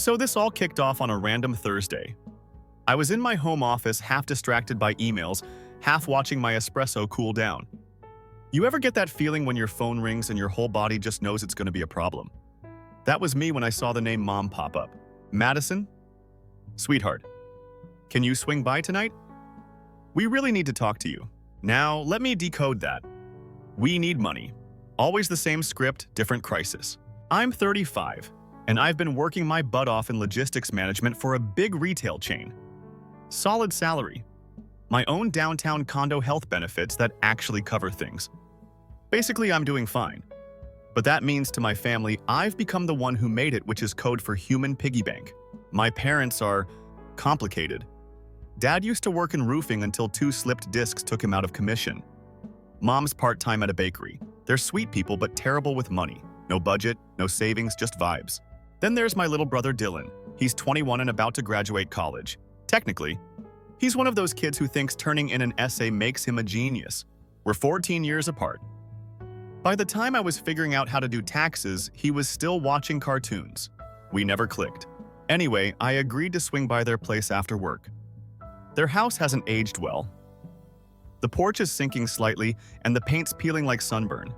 So this all kicked off on a random Thursday. I was in my home office, half distracted by emails, half watching my espresso cool down. You ever get that feeling when your phone rings and your whole body just knows it's going to be a problem? That was me when I saw the name Mom pop up. Madison? Sweetheart, can you swing by tonight? We really need to talk to you. Now, let me decode that. We need money. Always the same script, different crisis. I'm 35, and I've been working my butt off in logistics management for a big retail chain. Solid salary. My own downtown condo health benefits that actually cover things. Basically, I'm doing fine. But that means to my family, I've become the one who made it, which is code for human piggy bank. My parents are complicated. Dad used to work in roofing until 2 slipped discs took him out of commission. Mom's part-time at a bakery. They're sweet people, but terrible with money. No budget, no savings, just vibes. Then there's my little brother Dylan. He's 21 and about to graduate college. Technically, he's one of those kids who thinks turning in an essay makes him a genius. We're 14 years apart. By the time I was figuring out how to do taxes, he was still watching cartoons. We never clicked. Anyway, I agreed to swing by their place after work. Their house hasn't aged well. The porch is sinking slightly, and the paint's peeling like sunburn.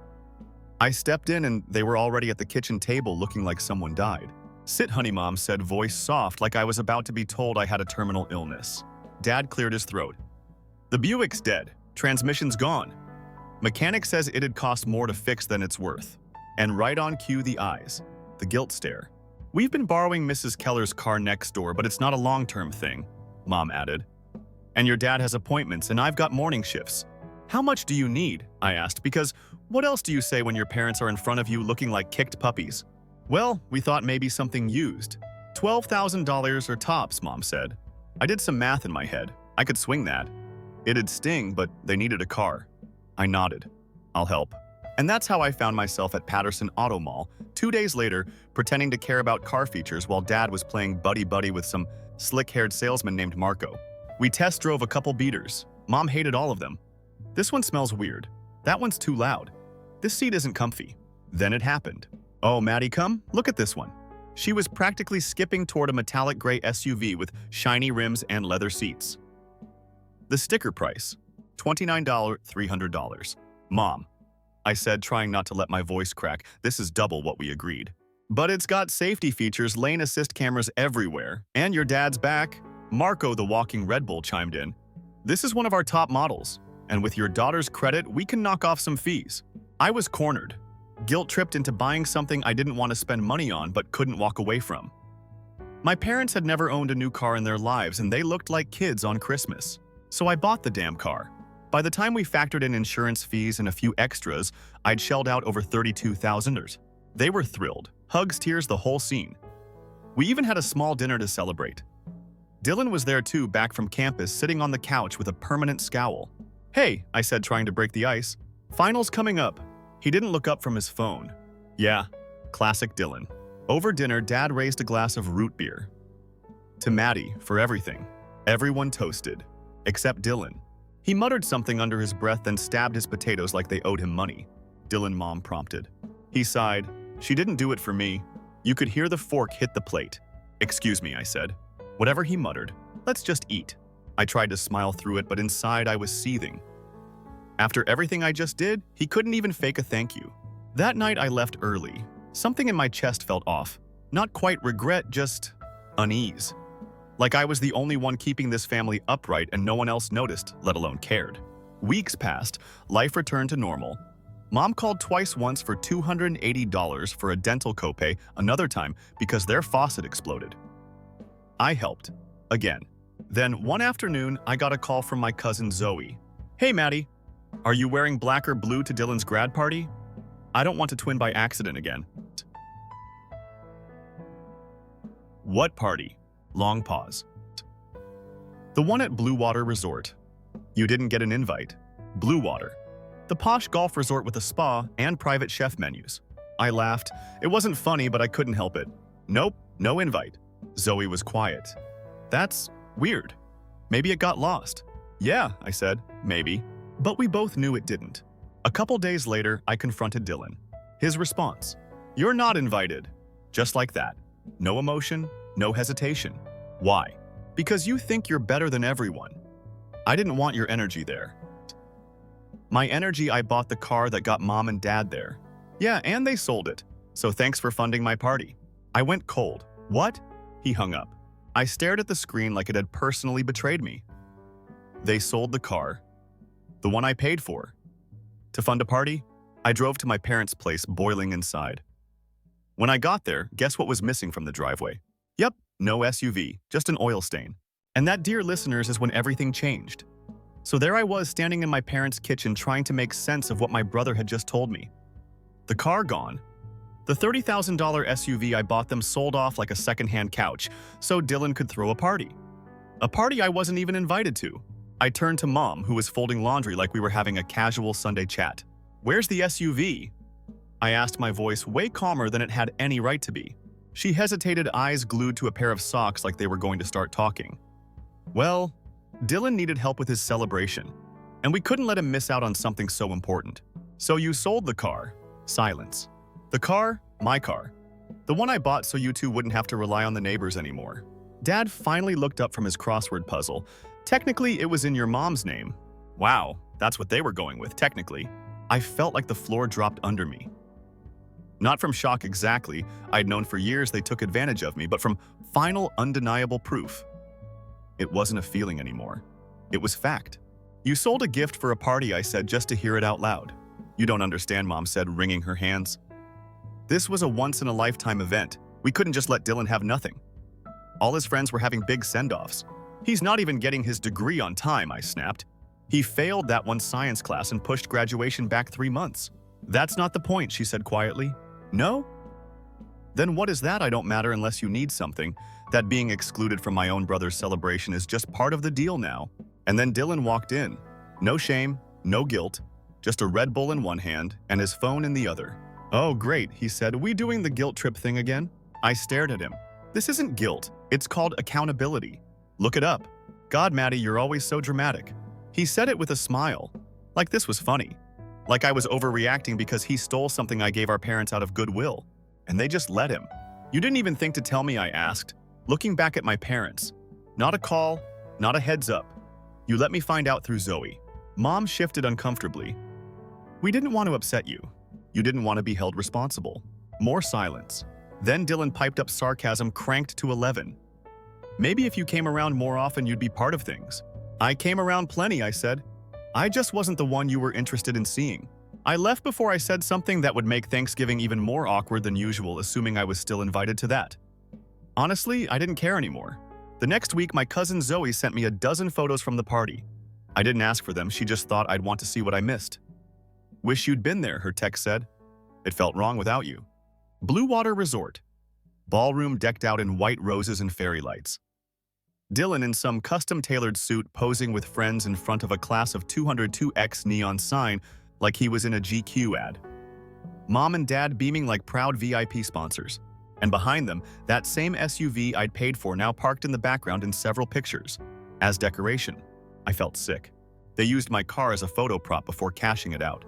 I stepped in and they were already at the kitchen table looking like someone died. "Sit, honey," Mom said, voice soft like I was about to be told I had a terminal illness. Dad cleared his throat. "The Buick's dead. Transmission's gone. Mechanic says it'd cost more to fix than it's worth." And right on cue, the eyes. The guilt stare. "We've been borrowing Mrs. Keller's car next door, but it's not a long-term thing," Mom added. "And your dad has appointments, and I've got morning shifts. How much do you need?" I asked, because what else do you say when your parents are in front of you looking like kicked puppies? "Well, we thought maybe something used. $12,000 or tops," Mom said. I did some math in my head. I could swing that. It'd sting, but they needed a car. I nodded. "I'll help." And that's how I found myself at Patterson Auto Mall 2 days later, pretending to care about car features while Dad was playing buddy-buddy with some slick-haired salesman named Marco. We test drove a couple beaters. Mom hated all of them. "This one smells weird. That one's too loud. This seat isn't comfy." Then it happened. "Oh, Maddie, come. Look at this one." She was practically skipping toward a metallic gray SUV with shiny rims and leather seats. The sticker price, $29, $300. "Mom," I said, trying not to let my voice crack, "this is double what we agreed." "But it's got safety features, lane assist cameras everywhere, and your dad's back." Marco, the walking Red Bull, chimed in. "This is one of our top models, and with your daughter's credit, we can knock off some fees." I was cornered, guilt-tripped into buying something I didn't want to spend money on but couldn't walk away from. My parents had never owned a new car in their lives, and they looked like kids on Christmas. So I bought the damn car. By the time we factored in insurance fees and a few extras, I'd shelled out over $32,000. They were thrilled. Hugs, tears, the whole scene. We even had a small dinner to celebrate. Dylan was there too, back from campus, sitting on the couch with a permanent scowl. "Hey," I said, trying to break the ice. "Finals coming up." He didn't look up from his phone. Yeah, classic Dylan. Over dinner, Dad raised a glass of root beer. "To Maddie, for everything." Everyone toasted. Except Dylan. He muttered something under his breath, then stabbed his potatoes like they owed him money. "Dylan," Mom prompted. He sighed. "She didn't do it for me." You could hear the fork hit the plate. "Excuse me," I said. Whatever he muttered, "Let's just eat." I tried to smile through it, but inside I was seething. After everything I just did, he couldn't even fake a thank you. That night I left early. Something in my chest felt off. Not quite regret, just unease. Like I was the only one keeping this family upright and no one else noticed, let alone cared. Weeks passed, life returned to normal. Mom called twice, once for $280 for a dental copay, another time because their faucet exploded. I helped. Again. Then one afternoon, I got a call from my cousin Zoe. "Hey, Maddie. Are you wearing black or blue to Dylan's grad party? I don't want to twin by accident again." "What party?" Long pause. "The one at Blue Water Resort." "You didn't get an invite." "Blue Water. The posh golf resort with a spa and private chef menus." I laughed. It wasn't funny, but I couldn't help it. "Nope, no invite." Zoe was quiet. "That's weird. Maybe it got lost." "Yeah," I said, "maybe." But we both knew it didn't. A couple days later, I confronted Dylan. His response, "You're not invited." Just like that. No emotion, no hesitation. Why? Because you think you're better than everyone. I didn't want your energy there. My energy, I bought the car that got mom and dad there. Yeah, and they sold it. So thanks for funding my party. I went cold. What? He hung up. I stared at the screen like it had personally betrayed me. They sold the car. The one I paid for. To fund a party? I drove to my parents' place, boiling inside. When I got there, guess what was missing from the driveway? Yep, no SUV, just an oil stain. And that, dear listeners, is when everything changed. So there I was standing in my parents' kitchen trying to make sense of what my brother had just told me. The car gone. The $30,000 SUV I bought them sold off like a secondhand couch, so Dylan could throw a party. A party I wasn't even invited to. I turned to Mom, who was folding laundry like we were having a casual Sunday chat. "Where's the SUV?" I asked, my voice way calmer than it had any right to be. She hesitated, eyes glued to a pair of socks like they were going to start talking. Well, Dylan needed help with his celebration, and we couldn't let him miss out on something so important. "So you sold the car?" Silence. "The car? My car. The one I bought so you two wouldn't have to rely on the neighbors anymore." Dad finally looked up from his crossword puzzle. "Technically, it was in your mom's name." Wow, that's what they were going with, technically. I felt like the floor dropped under me. Not from shock exactly, I'd known for years they took advantage of me, but from final, undeniable proof. It wasn't a feeling anymore. It was fact. "You sold a gift for a party," I said, just to hear it out loud. "You don't understand," Mom said, wringing her hands. "This was a once-in-a-lifetime event. We couldn't just let Dylan have nothing. All his friends were having big send-offs. He's not even getting his degree on time," I snapped. "He failed that one science class and pushed graduation back 3 months. "That's not the point," she said quietly. "No? Then what is that? I don't matter unless you need something. That being excluded from my own brother's celebration is just part of the deal now." And then Dylan walked in. No shame, no guilt, just a Red Bull in one hand and his phone in the other. "Oh, great," he said. "We doing the guilt trip thing again?" I stared at him. "This isn't guilt. It's called accountability. Look it up." "God, Maddie, you're always so dramatic." He said it with a smile, like this was funny. Like I was overreacting because he stole something I gave our parents out of goodwill. And they just let him. "You didn't even think to tell me," I asked, looking back at my parents. "Not a call, not a heads up. You let me find out through Zoe." Mom shifted uncomfortably. "We didn't want to upset you. You didn't want to be held responsible." More silence. Then Dylan piped up, sarcasm cranked to 11. "Maybe if you came around more often, you'd be part of things." "I came around plenty," I said. "I just wasn't the one you were interested in seeing." I left before I said something that would make Thanksgiving even more awkward than usual, assuming I was still invited to that. Honestly, I didn't care anymore. The next week, my cousin Zoe sent me a dozen photos from the party. I didn't ask for them, she just thought I'd want to see what I missed. "Wish you'd been there," her text said. "It felt wrong without you." Blue Water Resort. Ballroom decked out in white roses and fairy lights. Dylan in some custom-tailored suit posing with friends in front of a class of 202X neon sign like he was in a GQ ad. Mom and Dad beaming like proud VIP sponsors. And behind them, that same SUV I'd paid for now parked in the background in several pictures. As decoration. I felt sick. They used my car as a photo prop before cashing it out.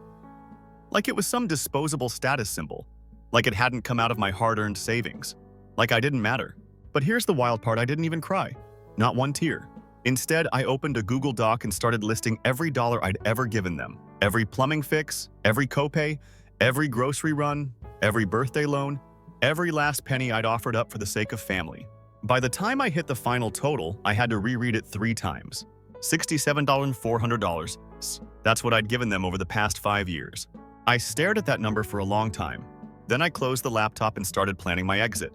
Like it was some disposable status symbol. Like it hadn't come out of my hard-earned savings. Like I didn't matter. But here's the wild part, I didn't even cry. Not one tear. Instead, I opened a Google Doc and started listing every dollar I'd ever given them. Every plumbing fix, every copay, every grocery run, every birthday loan, every last penny I'd offered up for the sake of family. By the time I hit the final total, I had to reread it 3 times. $67,400. That's what I'd given them over the past 5 years. I stared at that number for a long time. Then I closed the laptop and started planning my exit.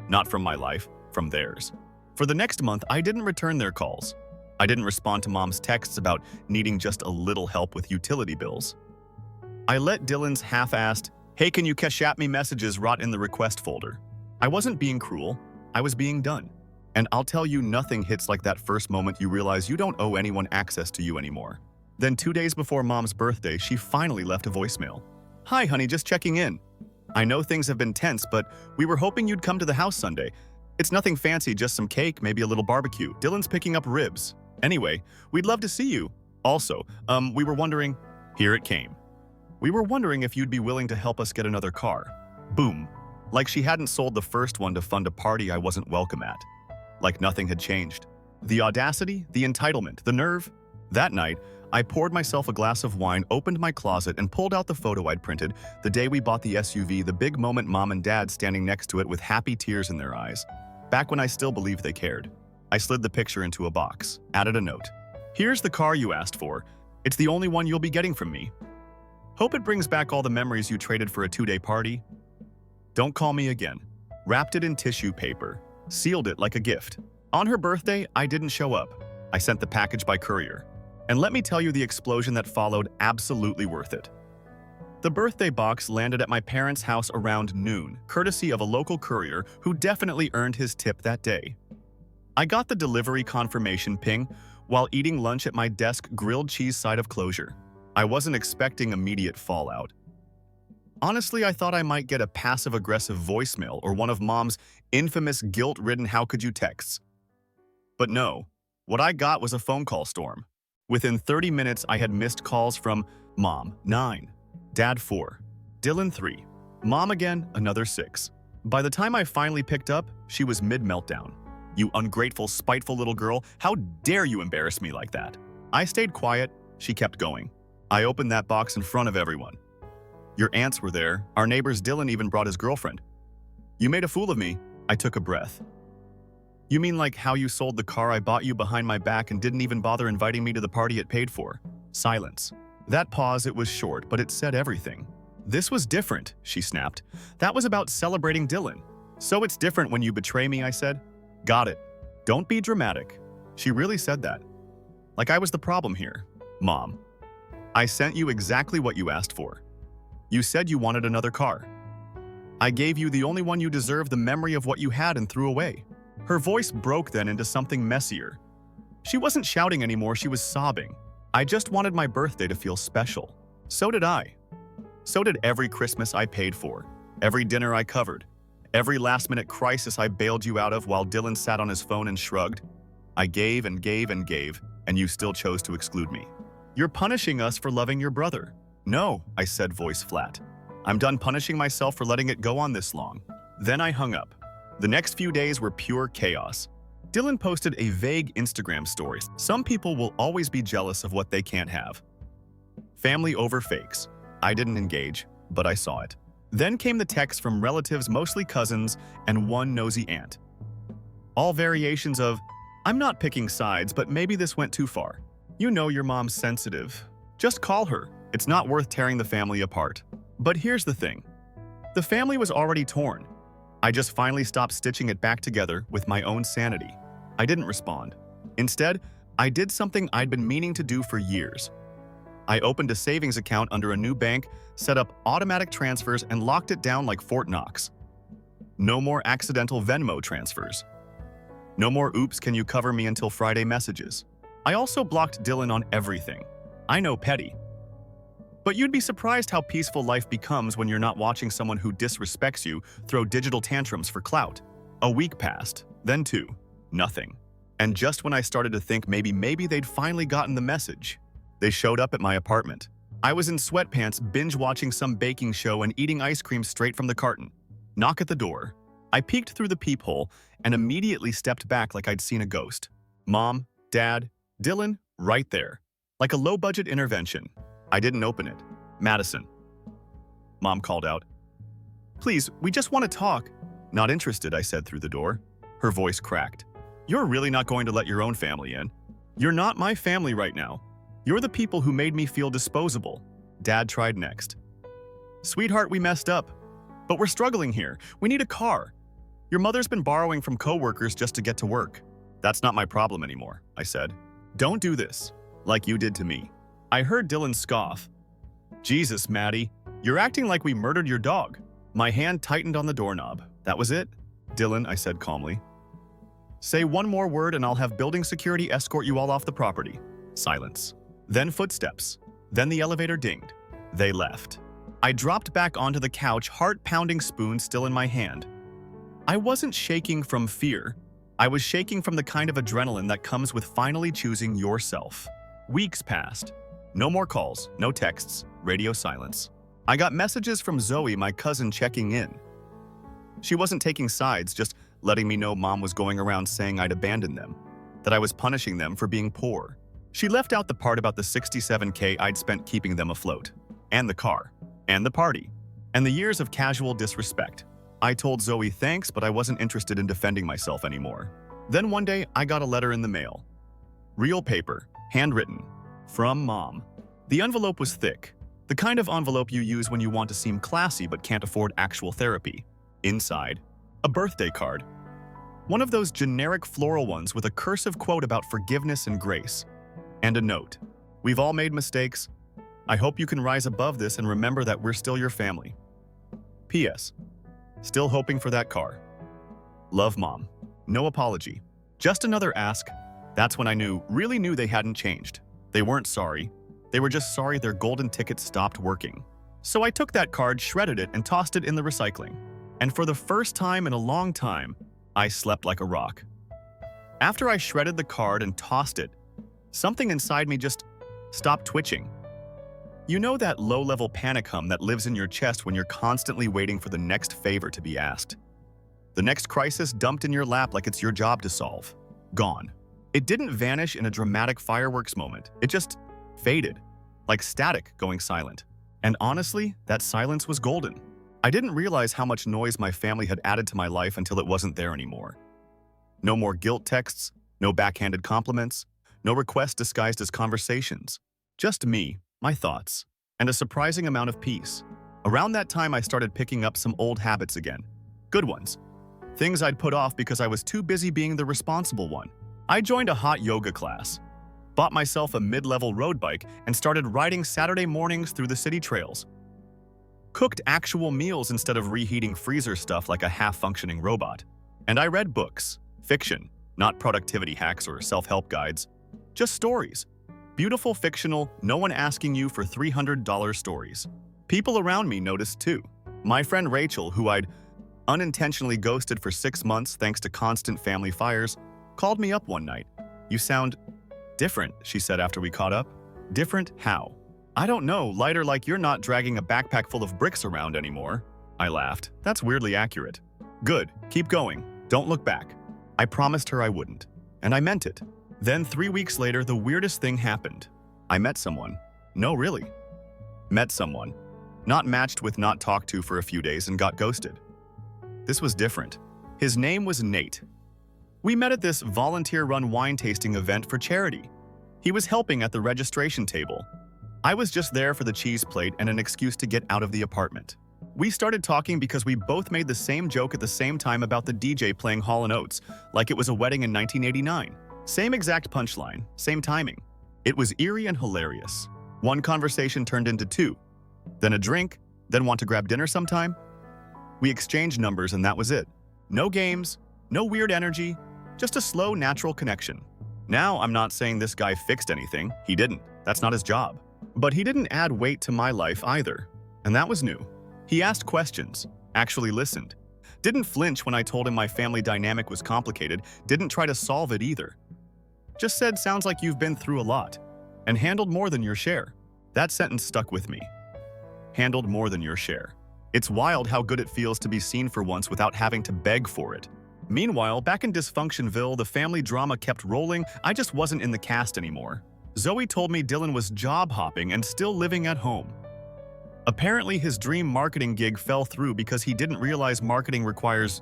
Not from my life, from theirs. For the next month, I didn't return their calls. I didn't respond to Mom's texts about needing just a little help with utility bills. I let Dylan's half-assed, "Hey, can you cash app me" messages rot in the request folder. I wasn't being cruel. I was being done. And I'll tell you, nothing hits like that first moment you realize you don't owe anyone access to you anymore. Then 2 days before Mom's birthday, she finally left a voicemail. "Hi, honey, just checking in. I know things have been tense, but we were hoping you'd come to the house Sunday. It's nothing fancy, just some cake, maybe a little barbecue. Dylan's picking up ribs. Anyway, we'd love to see you. Also, we were wondering..." Here it came. "We were wondering if you'd be willing to help us get another car." Boom. Like she hadn't sold the first one to fund a party I wasn't welcome at. Like nothing had changed. The audacity, the entitlement, the nerve. That night, I poured myself a glass of wine, opened my closet, and pulled out the photo I'd printed the day we bought the SUV, the big moment mom and dad standing next to it with happy tears in their eyes. Back when I still believed they cared. I slid the picture into a box, added a note. Here's the car you asked for. It's the only one you'll be getting from me. Hope it brings back all the memories you traded for a 2-day party. Don't call me again. Wrapped it in tissue paper. Sealed it like a gift. On her birthday, I didn't show up. I sent the package by courier. And let me tell you, the explosion that followed, absolutely worth it. The birthday box landed at my parents' house around noon, courtesy of a local courier who definitely earned his tip that day. I got the delivery confirmation ping while eating lunch at my desk, grilled cheese side of closure. I wasn't expecting immediate fallout. Honestly, I thought I might get a passive-aggressive voicemail or one of Mom's infamous guilt-ridden "how could you" texts. But no, what I got was a phone call storm. Within 30 minutes, I had missed calls from Mom, 9, Dad, 4, Dylan, 3, Mom again, another 6. By the time I finally picked up, she was mid-meltdown. "You ungrateful, spiteful little girl, how dare you embarrass me like that?" I stayed quiet, she kept going. I opened that box in front of everyone. "Your aunts were there, our neighbor's Dylan even brought his girlfriend. You made a fool of me." I took a breath. "You mean like how you sold the car I bought you behind my back and didn't even bother inviting me to the party it paid for?" Silence. That pause, it was short, but it said everything. "This was different," she snapped. "That was about celebrating Dylan." "So it's different when you betray me," I said. "Got it. Don't be dramatic." She really said that. Like I was the problem here. "Mom, I sent you exactly what you asked for. You said you wanted another car. I gave you the only one you deserved, the memory of what you had and threw away." Her voice broke then into something messier. She wasn't shouting anymore, she was sobbing. "I just wanted my birthday to feel special. So did I. So did every Christmas I paid for, every dinner I covered, every last-minute crisis I bailed you out of while Dylan sat on his phone and shrugged. I gave and gave and gave, and you still chose to exclude me. You're punishing us for loving your brother." "No," I said, voice flat. "I'm done punishing myself for letting it go on this long." Then I hung up. The next few days were pure chaos. Dylan posted a vague Instagram story. "Some people will always be jealous of what they can't have. Family over fakes." I didn't engage, but I saw it. Then came the texts from relatives, mostly cousins, and one nosy aunt. All variations of, "I'm not picking sides, but maybe this went too far. You know your mom's sensitive. Just call her. It's not worth tearing the family apart." But here's the thing. The family was already torn. I just finally stopped stitching it back together with my own sanity. I didn't respond. Instead, I did something I'd been meaning to do for years. I opened a savings account under a new bank, set up automatic transfers, and locked it down like Fort Knox. No more accidental Venmo transfers. No more "oops, can you cover me" until Friday messages. I also blocked Dylan on everything. I know, petty. But you'd be surprised how peaceful life becomes when you're not watching someone who disrespects you throw digital tantrums for clout. A week passed, then 2. Nothing. And just when I started to think maybe they'd finally gotten the message, they showed up at my apartment. I was in sweatpants, binge-watching some baking show and eating ice cream straight from the carton. Knock at the door. I peeked through the peephole and immediately stepped back like I'd seen a ghost. Mom, Dad, Dylan, right there. Like a low-budget intervention. I didn't open it. "Madison," Mom called out. "Please, we just want to talk." "Not interested," I said through the door. Her voice cracked. "You're really not going to let your own family in? You're not my family right now. You're the people who made me feel disposable." Dad tried next. "Sweetheart, we messed up. But we're struggling here. We need a car. Your mother's been borrowing from coworkers just to get to work." "That's not my problem anymore," I said. "Don't do this, like you did to me." I heard Dylan scoff. "Jesus, Maddie, you're acting like we murdered your dog." My hand tightened on the doorknob. "That was it?" "Dylan," I said calmly. "Say one more word and I'll have building security escort you all off the property." Silence. Then footsteps. Then the elevator dinged. They left. I dropped back onto the couch, heart-pounding spoon still in my hand. I wasn't shaking from fear. I was shaking from the kind of adrenaline that comes with finally choosing yourself. Weeks passed. No more calls, no texts, radio silence. I got messages from Zoe, my cousin, checking in. She wasn't taking sides, just letting me know Mom was going around saying I'd abandoned them, that I was punishing them for being poor. She left out the part about the $67K I'd spent keeping them afloat, and the car, and the party, and the years of casual disrespect. I told Zoe thanks, but I wasn't interested in defending myself anymore. Then one day, I got a letter in the mail. Real paper, handwritten, from Mom. The envelope was thick, the kind of envelope you use when you want to seem classy but can't afford actual therapy. Inside, a birthday card. One of those generic floral ones with a cursive quote about forgiveness and grace. And a note. We've all made mistakes. I hope you can rise above this and remember that we're still your family. P.S. Still hoping for that car. Love, Mom. No apology. Just another ask. That's when I really knew they hadn't changed. They weren't sorry. They were just sorry their golden ticket stopped working. So I took that card, shredded it, and tossed it in the recycling. And for the first time in a long time, I slept like a rock. After I shredded the card and tossed it, something inside me just stopped twitching. You know that low-level panic hum that lives in your chest when you're constantly waiting for the next favor to be asked? The next crisis dumped in your lap like it's your job to solve. Gone. It didn't vanish in a dramatic fireworks moment. It just faded, like static going silent. And honestly, that silence was golden. I didn't realize how much noise my family had added to my life until it wasn't there anymore. No more guilt texts, no backhanded compliments, no requests disguised as conversations. Just me, my thoughts, and a surprising amount of peace. Around that time, I started picking up some old habits again. Good ones. Things I'd put off because I was too busy being the responsible one. I joined a hot yoga class, bought myself a mid-level road bike, and started riding Saturday mornings through the city trails. Cooked actual meals instead of reheating freezer stuff like a half-functioning robot. And I read books, fiction, not productivity hacks or self-help guides, just stories. Beautiful, fictional, no one asking you for $300 stories. People around me noticed too. My friend Rachel, who I'd unintentionally ghosted for 6 months thanks to constant family fires, called me up one night. "You sound different," she said after we caught up. "Different how?" "I don't know, lighter, like you're not dragging a backpack full of bricks around anymore." I laughed. "That's weirdly accurate." "Good, keep going. Don't look back." I promised her I wouldn't. And I meant it. Then 3 weeks later, the weirdest thing happened. I met someone. No, really. Met someone. Not matched with, not talked to for a few days and got ghosted. This was different. His name was Nate. We met at this volunteer-run wine tasting event for charity. He was helping at the registration table. I was just there for the cheese plate and an excuse to get out of the apartment. We started talking because we both made the same joke at the same time about the DJ playing Hall & Oates, like it was a wedding in 1989. Same exact punchline, same timing. It was eerie and hilarious. One conversation turned into 2, then a drink, then want to grab dinner sometime? We exchanged numbers and that was it. No games, no weird energy, just a slow, natural connection. Now, I'm not saying this guy fixed anything. He didn't. That's not his job. But he didn't add weight to my life either. And that was new. He asked questions, actually listened. Didn't flinch when I told him my family dynamic was complicated, didn't try to solve it either. Just said, "Sounds like you've been through a lot, and handled more than your share." That sentence stuck with me. Handled more than your share. It's wild how good it feels to be seen for once without having to beg for it. Meanwhile, back in Dysfunctionville, the family drama kept rolling. I just wasn't in the cast anymore. Zoe told me Dylan was job hopping and still living at home. Apparently, his dream marketing gig fell through because he didn't realize marketing requires,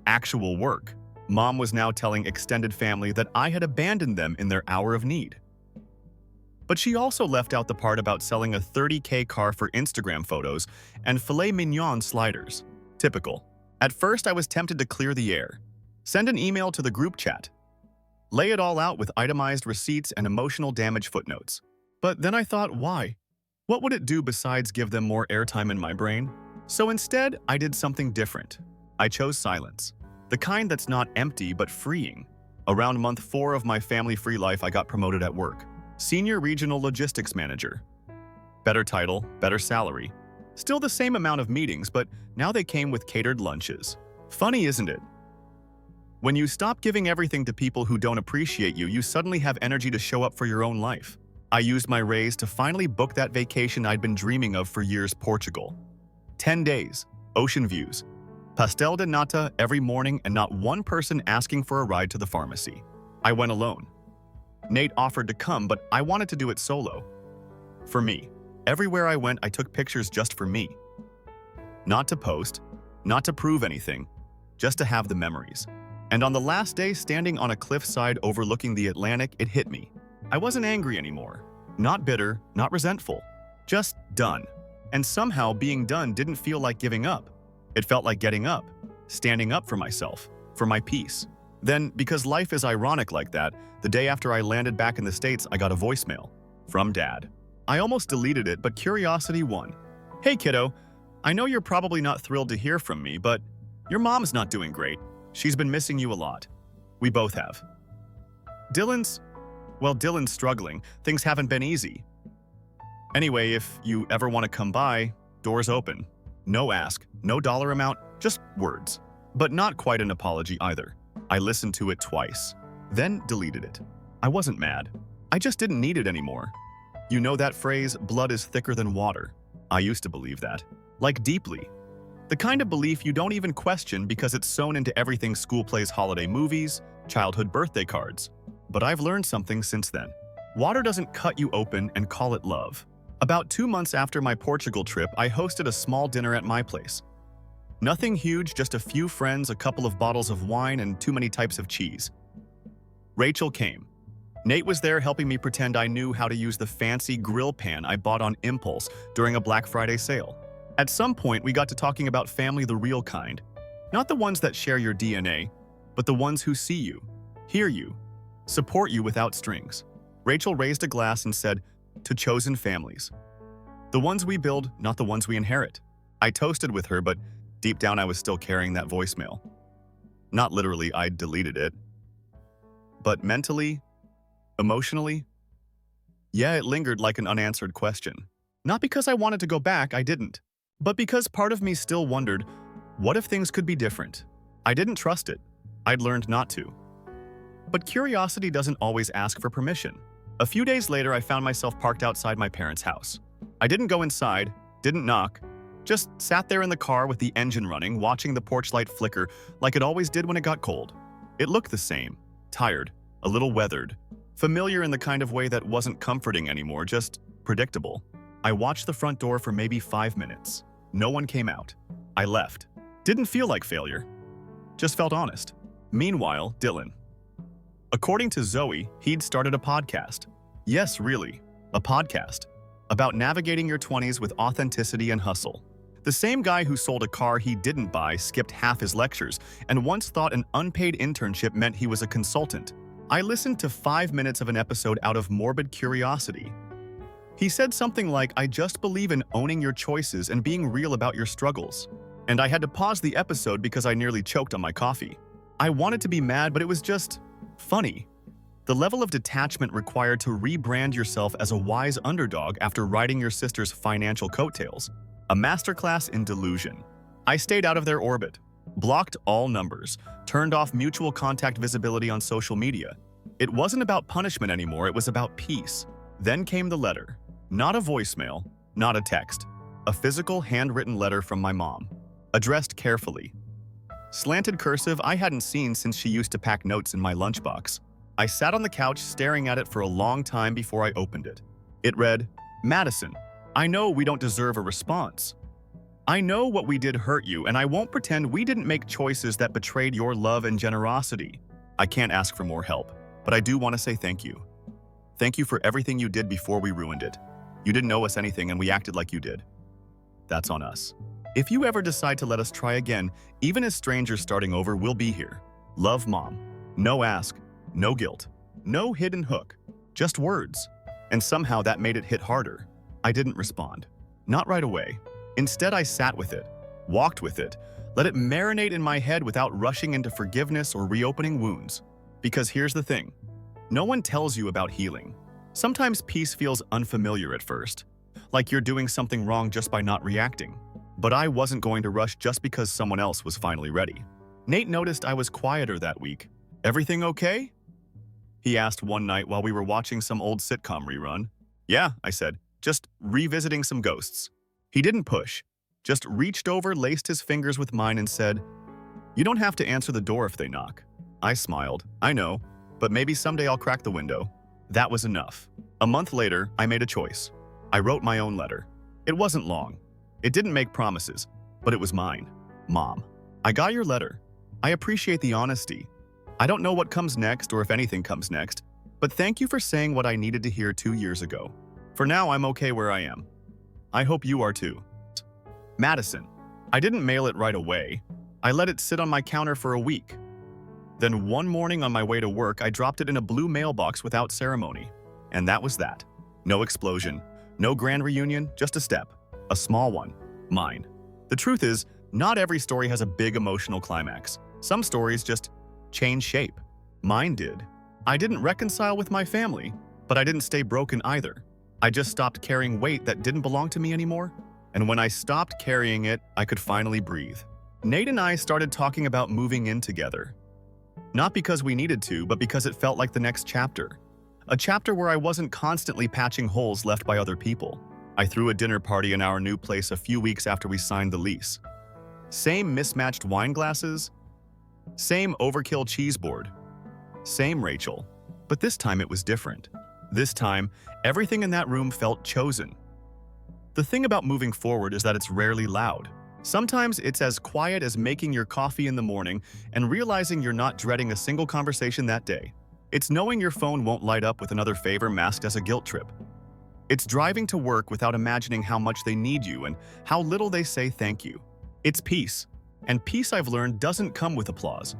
actual work. Mom was now telling extended family that I had abandoned them in their hour of need. But she also left out the part about selling a $30K car for Instagram photos and filet mignon sliders. Typical. At first, I was tempted to clear the air. Send an email to the group chat. Lay it all out with itemized receipts and emotional damage footnotes. But then I thought, why? What would it do besides give them more airtime in my brain? So instead, I did something different. I chose silence. The kind that's not empty but freeing. Around month 4 of my family-free life, I got promoted at work. Senior Regional Logistics Manager. Better title, better salary. Still the same amount of meetings, but now they came with catered lunches. Funny, isn't it? When you stop giving everything to people who don't appreciate you, you suddenly have energy to show up for your own life. I used my raise to finally book that vacation I'd been dreaming of for years, Portugal. 10 days, ocean views, Pastel de nata every morning and not one person asking for a ride to the pharmacy. I went alone. Nate offered to come, but I wanted to do it solo. For me. Everywhere I went, I took pictures just for me. Not to post, not to prove anything, just to have the memories. And on the last day, standing on a cliffside overlooking the Atlantic, it hit me. I wasn't angry anymore. Not bitter, not resentful. Just done. And somehow being done didn't feel like giving up. It felt like getting up, standing up for myself, for my peace. Then, because life is ironic like that, the day after I landed back in the States, I got a voicemail from Dad. I almost deleted it, but curiosity won. Hey kiddo, I know you're probably not thrilled to hear from me, but your mom's not doing great. She's been missing you a lot. We both have. Dylan's struggling. Things haven't been easy. Anyway, if you ever want to come by, doors open. No ask, no dollar amount, just words. But not quite an apology either. I listened to it twice, then deleted it. I wasn't mad. I just didn't need it anymore. You know that phrase, blood is thicker than water? I used to believe that. Like deeply. The kind of belief you don't even question because it's sewn into everything school plays, holiday movies, childhood birthday cards. But I've learned something since then. Water doesn't cut you open and call it love. About 2 months after my Portugal trip, I hosted a small dinner at my place. Nothing huge, just a few friends, a couple of bottles of wine, and too many types of cheese. Rachel came. Nate was there helping me pretend I knew how to use the fancy grill pan I bought on impulse during a Black Friday sale. At some point, we got to talking about family, the real kind. Not the ones that share your DNA, but the ones who see you, hear you, support you without strings. Rachel raised a glass and said, "To chosen families. The ones we build, not the ones we inherit." I toasted with her, but deep down I was still carrying that voicemail. Not literally, I deleted it. But mentally, emotionally, yeah, it lingered like an unanswered question. Not because I wanted to go back, I didn't. But because part of me still wondered, what if things could be different? I didn't trust it. I'd learned not to. But curiosity doesn't always ask for permission. A few days later, I found myself parked outside my parents' house. I didn't go inside, didn't knock, just sat there in the car with the engine running, watching the porch light flicker like it always did when it got cold. It looked the same, tired, a little weathered, familiar in the kind of way that wasn't comforting anymore, just predictable. I watched the front door for maybe 5 minutes. No one came out. I left. Didn't feel like failure. Just felt honest. Meanwhile, Dylan. According to Zoe, he'd started a podcast. Yes, really, a podcast. About navigating your 20s with authenticity and hustle. The same guy who sold a car he didn't buy, skipped half his lectures, and once thought an unpaid internship meant he was a consultant. I listened to 5 minutes of an episode out of morbid curiosity. He said something like, "I just believe in owning your choices and being real about your struggles." And I had to pause the episode because I nearly choked on my coffee. I wanted to be mad, but it was just funny. The level of detachment required to rebrand yourself as a wise underdog after riding your sister's financial coattails. A masterclass in delusion. I stayed out of their orbit, blocked all numbers, turned off mutual contact visibility on social media. It wasn't about punishment anymore, it was about peace. Then came the letter. Not a voicemail, not a text. A physical, handwritten letter from my mom. Addressed carefully. Slanted cursive I hadn't seen since she used to pack notes in my lunchbox. I sat on the couch staring at it for a long time before I opened it. It read, "Madison, I know we don't deserve a response. I know what we did hurt you, and I won't pretend we didn't make choices that betrayed your love and generosity. I can't ask for more help, but I do want to say thank you. Thank you for everything you did before we ruined it. You didn't owe us anything and we acted like you did. That's on us. If you ever decide to let us try again, even as strangers starting over, we'll be here. Love, Mom." No ask, no guilt, no hidden hook, just words. And somehow that made it hit harder. I didn't respond. Not right away. Instead, I sat with it, walked with it, let it marinate in my head without rushing into forgiveness or reopening wounds. Because here's the thing. No one tells you about healing. Sometimes peace feels unfamiliar at first, like you're doing something wrong just by not reacting. But I wasn't going to rush just because someone else was finally ready. Nate noticed I was quieter that week. "Everything okay?" he asked one night while we were watching some old sitcom rerun. "Yeah," I said, "just revisiting some ghosts." He didn't push, just reached over, laced his fingers with mine and said, "You don't have to answer the door if they knock." I smiled. I know, but maybe someday I'll crack the window. That was enough. A month later, I made a choice. I wrote my own letter. It wasn't long. It didn't make promises, but it was mine. Mom, I got your letter. I appreciate the honesty. I don't know what comes next or if anything comes next, but thank you for saying what I needed to hear 2 years ago. For now, I'm okay where I am. I hope you are too. Madison. I didn't mail it right away. I let it sit on my counter for a week. Then one morning on my way to work, I dropped it in a blue mailbox without ceremony. And that was that. No explosion, no grand reunion, just a step. A small one. Mine. The truth is, not every story has a big emotional climax. Some stories just change shape. Mine did. I didn't reconcile with my family, but I didn't stay broken either. I just stopped carrying weight that didn't belong to me anymore. And when I stopped carrying it, I could finally breathe. Nate and I started talking about moving in together. Not because we needed to, but because it felt like the next chapter. A chapter where I wasn't constantly patching holes left by other people. I threw a dinner party in our new place a few weeks after we signed the lease. Same mismatched wine glasses, same overkill cheese board, same Rachel. But this time it was different. This time, everything in that room felt chosen. The thing about moving forward is that it's rarely loud. Sometimes it's as quiet as making your coffee in the morning and realizing you're not dreading a single conversation that day. It's knowing your phone won't light up with another favor masked as a guilt trip. It's driving to work without imagining how much they need you and how little they say thank you. It's peace, and peace, I've learned, doesn't come with applause.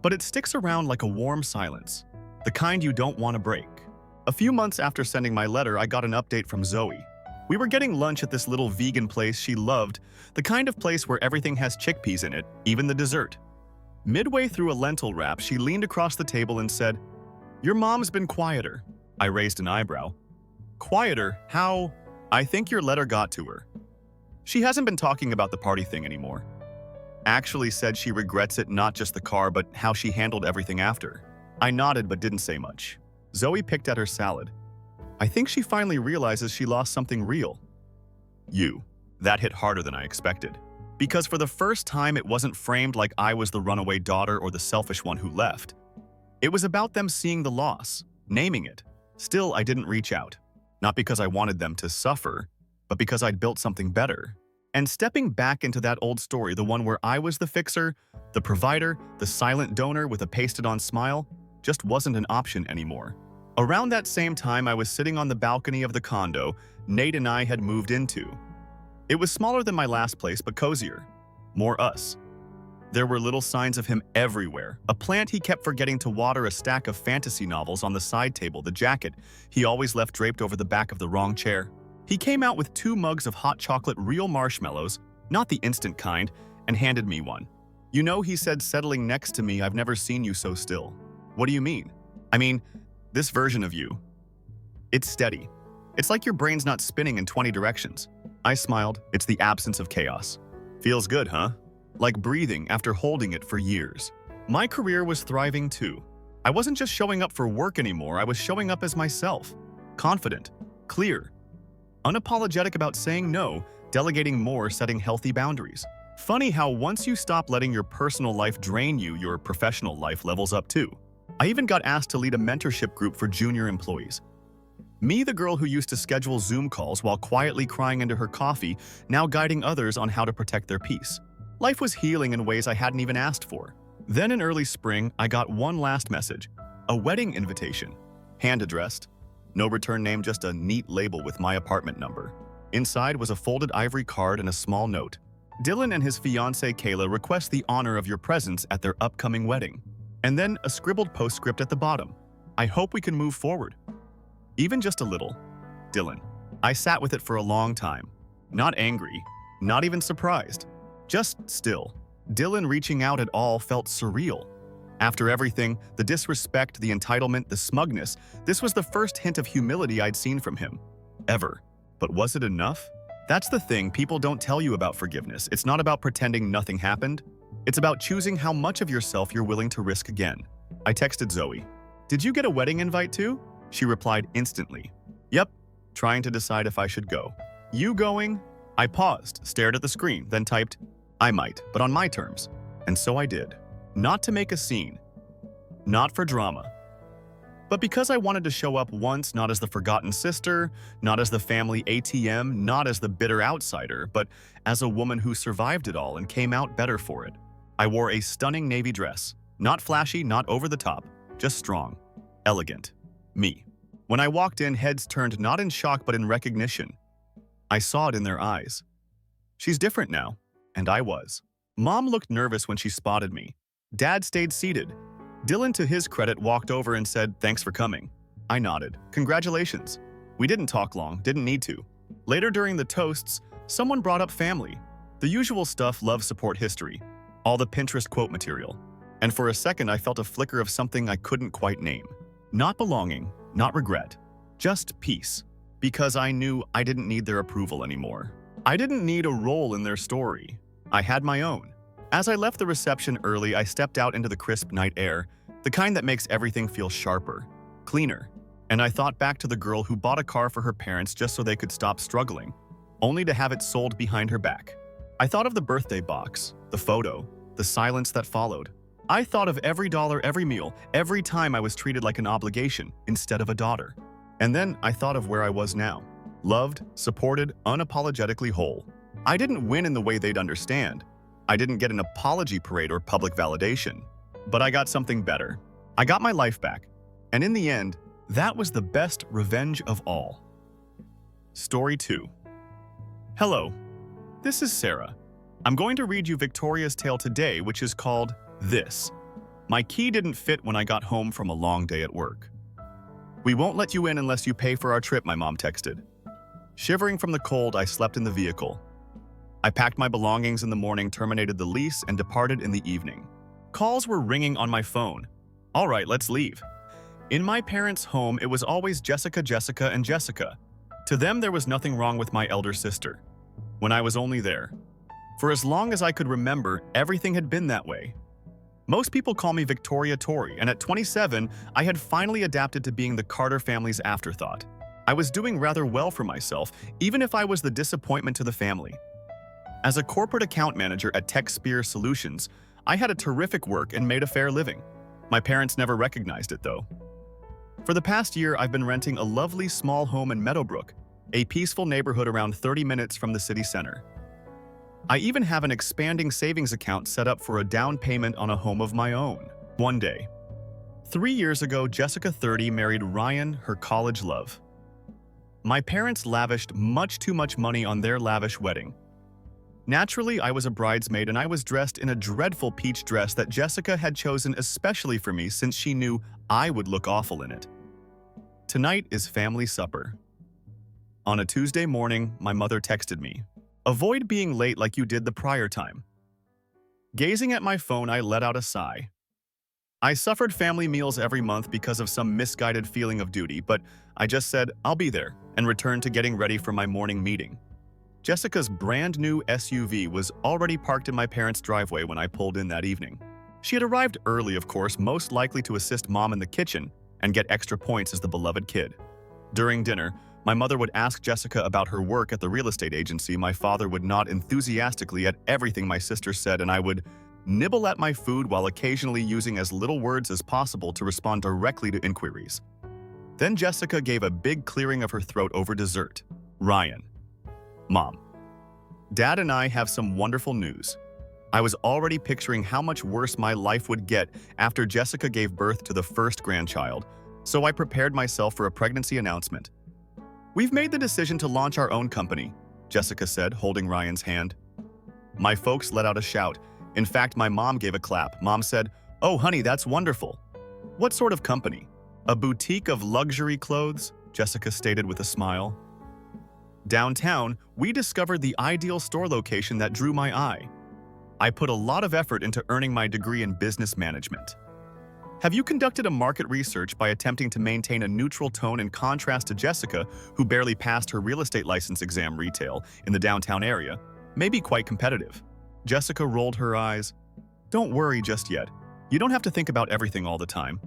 But it sticks around like a warm silence, the kind you don't want to break. A few months after sending my letter, I got an update from Zoe. We were getting lunch at this little vegan place she loved, the kind of place where everything has chickpeas in it, even the dessert. Midway through a lentil wrap, she leaned across the table and said, "Your mom's been quieter." I raised an eyebrow. "Quieter? How?" "I think your letter got to her. She hasn't been talking about the party thing anymore. Actually said she regrets it, not just the car, but how she handled everything after." I nodded but didn't say much. Zoe picked at her salad. "I think she finally realizes she lost something real." You. That hit harder than I expected. Because for the first time, it wasn't framed like I was the runaway daughter or the selfish one who left. It was about them seeing the loss, naming it. Still, I didn't reach out. Not because I wanted them to suffer, but because I'd built something better. And stepping back into that old story, the one where I was the fixer, the provider, the silent donor with a pasted-on smile, just wasn't an option anymore. Around that same time, I was sitting on the balcony of the condo Nate and I had moved into. It was smaller than my last place, but cozier. More us. There were little signs of him everywhere. A plant he kept forgetting to water, a stack of fantasy novels on the side table, the jacket he always left draped over the back of the wrong chair. He came out with 2 mugs of hot chocolate, real marshmallows, not the instant kind, and handed me one. "You know," he said, settling next to me, "I've never seen you so still." "What do you mean?" "I mean, this version of you. It's steady. It's like your brain's not spinning in 20 directions." I smiled. It's the absence of chaos. "Feels good, huh?" Like breathing after holding it for years. My career was thriving too. I wasn't just showing up for work anymore, I was showing up as myself. Confident, clear, unapologetic about saying no, delegating more, setting healthy boundaries. Funny how once you stop letting your personal life drain you, your professional life levels up too. I even got asked to lead a mentorship group for junior employees. Me, the girl who used to schedule Zoom calls while quietly crying into her coffee, now guiding others on how to protect their peace. Life was healing in ways I hadn't even asked for. Then in early spring, I got one last message. A wedding invitation. Hand-addressed. No return name, just a neat label with my apartment number. Inside was a folded ivory card and a small note. "Dylan and his fiancée Kayla request the honor of your presence at their upcoming wedding." And then a scribbled postscript at the bottom. "I hope we can move forward. Even just a little. Dylan." I sat with it for a long time. Not angry, not even surprised. Just still. Dylan reaching out at all felt surreal. After everything, the disrespect, the entitlement, the smugness, this was the first hint of humility I'd seen from him. Ever. But was it enough? That's the thing people don't tell you about forgiveness. It's not about pretending nothing happened. It's about choosing how much of yourself you're willing to risk again. I texted Zoe. "Did you get a wedding invite too?" She replied instantly. "Yep, trying to decide if I should go." "You going?" I paused, stared at the screen, then typed, "I might, but on my terms." And so I did. Not to make a scene, not for drama, but because I wanted to show up once not as the forgotten sister, not as the family ATM, not as the bitter outsider, but as a woman who survived it all and came out better for it. I wore a stunning navy dress. Not flashy, not over the top, just strong, elegant. Me. When I walked in, heads turned not in shock but in recognition. I saw it in their eyes. She's different now, and I was. Mom looked nervous when she spotted me. Dad stayed seated. Dylan, to his credit, walked over and said, "Thanks for coming." I nodded. "Congratulations." We didn't talk long, didn't need to. Later during the toasts, someone brought up family. The usual stuff, love, support, history. All the Pinterest quote material. And for a second, I felt a flicker of something I couldn't quite name. Not belonging, not regret, just peace. Because I knew I didn't need their approval anymore. I didn't need a role in their story. I had my own. As I left the reception early, I stepped out into the crisp night air, the kind that makes everything feel sharper, cleaner. And I thought back to the girl who bought a car for her parents just so they could stop struggling, only to have it sold behind her back. I thought of the birthday box, the photo, the silence that followed. I thought of every dollar, every meal, every time I was treated like an obligation instead of a daughter. And then I thought of where I was now. Loved, supported, unapologetically whole. I didn't win in the way they'd understand. I didn't get an apology parade or public validation. But I got something better. I got my life back. And in the end, that was the best revenge of all. Story 2. Hello, this is Sarah. I'm going to read you Victoria's tale today, which is called This. My key didn't fit when I got home from a long day at work. "We won't let you in unless you pay for our trip," my mom texted. Shivering from the cold, I slept in the vehicle. I packed my belongings in the morning, terminated the lease, and departed in the evening. Calls were ringing on my phone. All right, let's leave. In my parents' home, it was always Jessica, Jessica, and Jessica. To them, there was nothing wrong with my elder sister. When I was only there. For as long as I could remember, everything had been that way. Most people call me Victoria Tori, and at 27, I had finally adapted to being the Carter family's afterthought. I was doing rather well for myself, even if I was the disappointment to the family. As a corporate account manager at TechSpear Solutions, I had a terrific work and made a fair living. My parents never recognized it, though. For the past year, I've been renting a lovely small home in Meadowbrook, a peaceful neighborhood around 30 minutes from the city center. I even have an expanding savings account set up for a down payment on a home of my own. One day. 3 years ago, Jessica, 30, married Ryan, her college love. My parents lavished much too much money on their lavish wedding. Naturally, I was a bridesmaid and I was dressed in a dreadful peach dress that Jessica had chosen especially for me since she knew I would look awful in it. Tonight is family supper. On a Tuesday morning, my mother texted me, "Avoid being late like you did the prior time." Gazing at my phone, I let out a sigh. I suffered family meals every month because of some misguided feeling of duty, but I just said, "I'll be there," and returned to getting ready for my morning meeting. Jessica's brand new SUV was already parked in my parents' driveway when I pulled in that evening. She had arrived early, of course, most likely to assist Mom in the kitchen and get extra points as the beloved kid. During dinner, my mother would ask Jessica about her work at the real estate agency. My father would nod enthusiastically at everything my sister said, and I would nibble at my food while occasionally using as little words as possible to respond directly to inquiries. Then Jessica gave a big clearing of her throat over dessert. "Ryan. Mom. Dad and I have some wonderful news." I was already picturing how much worse my life would get after Jessica gave birth to the first grandchild, so I prepared myself for a pregnancy announcement. "We've made the decision to launch our own company," Jessica said, holding Ryan's hand. My folks let out a shout. In fact, my mom gave a clap. Mom said, "Oh, honey, that's wonderful." "What sort of company?" "A boutique of luxury clothes," Jessica stated with a smile. Downtown, we discovered the ideal store location that drew my eye. I put a lot of effort into earning my degree in business management. Have you conducted a market research by attempting to maintain a neutral tone in contrast to Jessica, who barely passed her real estate license exam? Retail in the downtown area may be quite competitive. Jessica rolled her eyes. "Don't worry just yet. You don't have to think about everything all the time."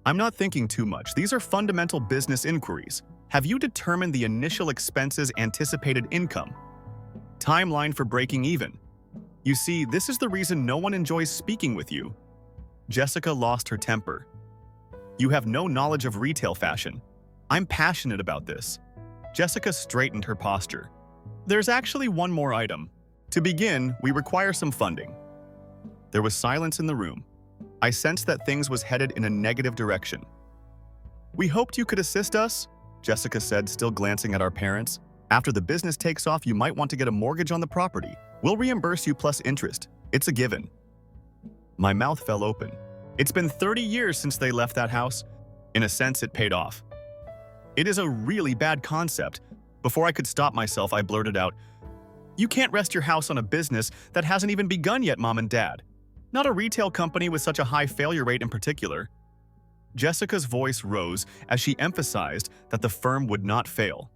"I'm not thinking too much. These are fundamental business inquiries. Have you determined the initial expenses, anticipated income?" Timeline for breaking even. You see, this is the reason no one enjoys speaking with you. Jessica lost her temper. You have no knowledge of retail fashion. I'm passionate about this. Jessica straightened her posture. There's actually one more item. To begin, we require some funding. There was silence in the room. I sensed that things was headed in a negative direction. We hoped you could assist us, Jessica said, still glancing at our parents. After the business takes off, you might want to get a mortgage on the property. We'll reimburse you plus interest. It's a given. My mouth fell open. It's been 30 years since they left that house. In a sense, it paid off. It is a really bad concept. Before I could stop myself, I blurted out, "You can't rest your house on a business that hasn't even begun yet, Mom and Dad. Not a retail company with such a high failure rate in particular." Jessica's voice rose as she emphasized that the firm would not fail.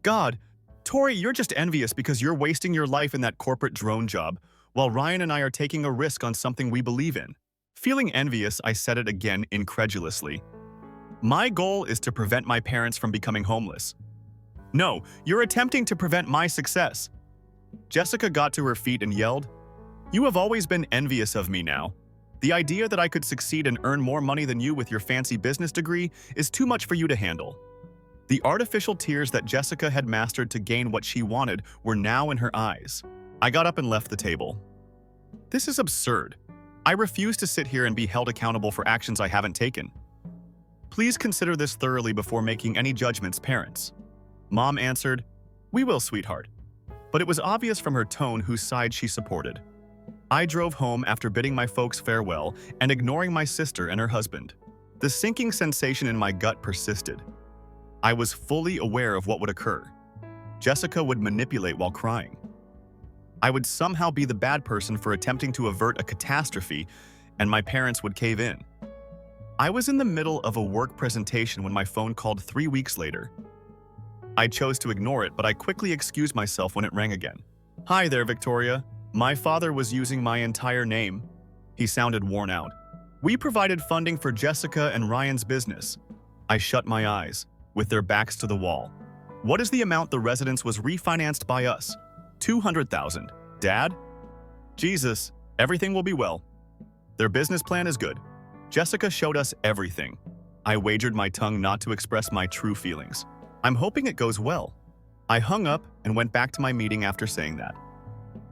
God, Tori, you're just envious because you're wasting your life in that corporate drone job, while Ryan and I are taking a risk on something we believe in. Feeling envious, I said it again incredulously. My goal is to prevent my parents from becoming homeless. No, you're attempting to prevent my success. Jessica got to her feet and yelled, "You have always been envious of me now. The idea that I could succeed and earn more money than you with your fancy business degree is too much for you to handle." The artificial tears that Jessica had mastered to gain what she wanted were now in her eyes. I got up and left the table. This is absurd. I refuse to sit here and be held accountable for actions I haven't taken. Please consider this thoroughly before making any judgments, parents. Mom answered, "We will, sweetheart." But it was obvious from her tone whose side she supported. I drove home after bidding my folks farewell and ignoring my sister and her husband. The sinking sensation in my gut persisted. I was fully aware of what would occur. Jessica would manipulate while crying. I would somehow be the bad person for attempting to avert a catastrophe, and my parents would cave in. I was in the middle of a work presentation when my phone called 3 weeks later. I chose to ignore it, but I quickly excused myself when it rang again. "Hi there, Victoria. My father was using my entire name." He sounded worn out. "We provided funding for Jessica and Ryan's business." I shut my eyes, with their backs to the wall. "What is the amount the residence was refinanced by us?" $200,000. "Dad?" "Jesus, everything will be well. Their business plan is good. Jessica showed us everything." I wagered my tongue not to express my true feelings. "I'm hoping it goes well." I hung up and went back to my meeting after saying that.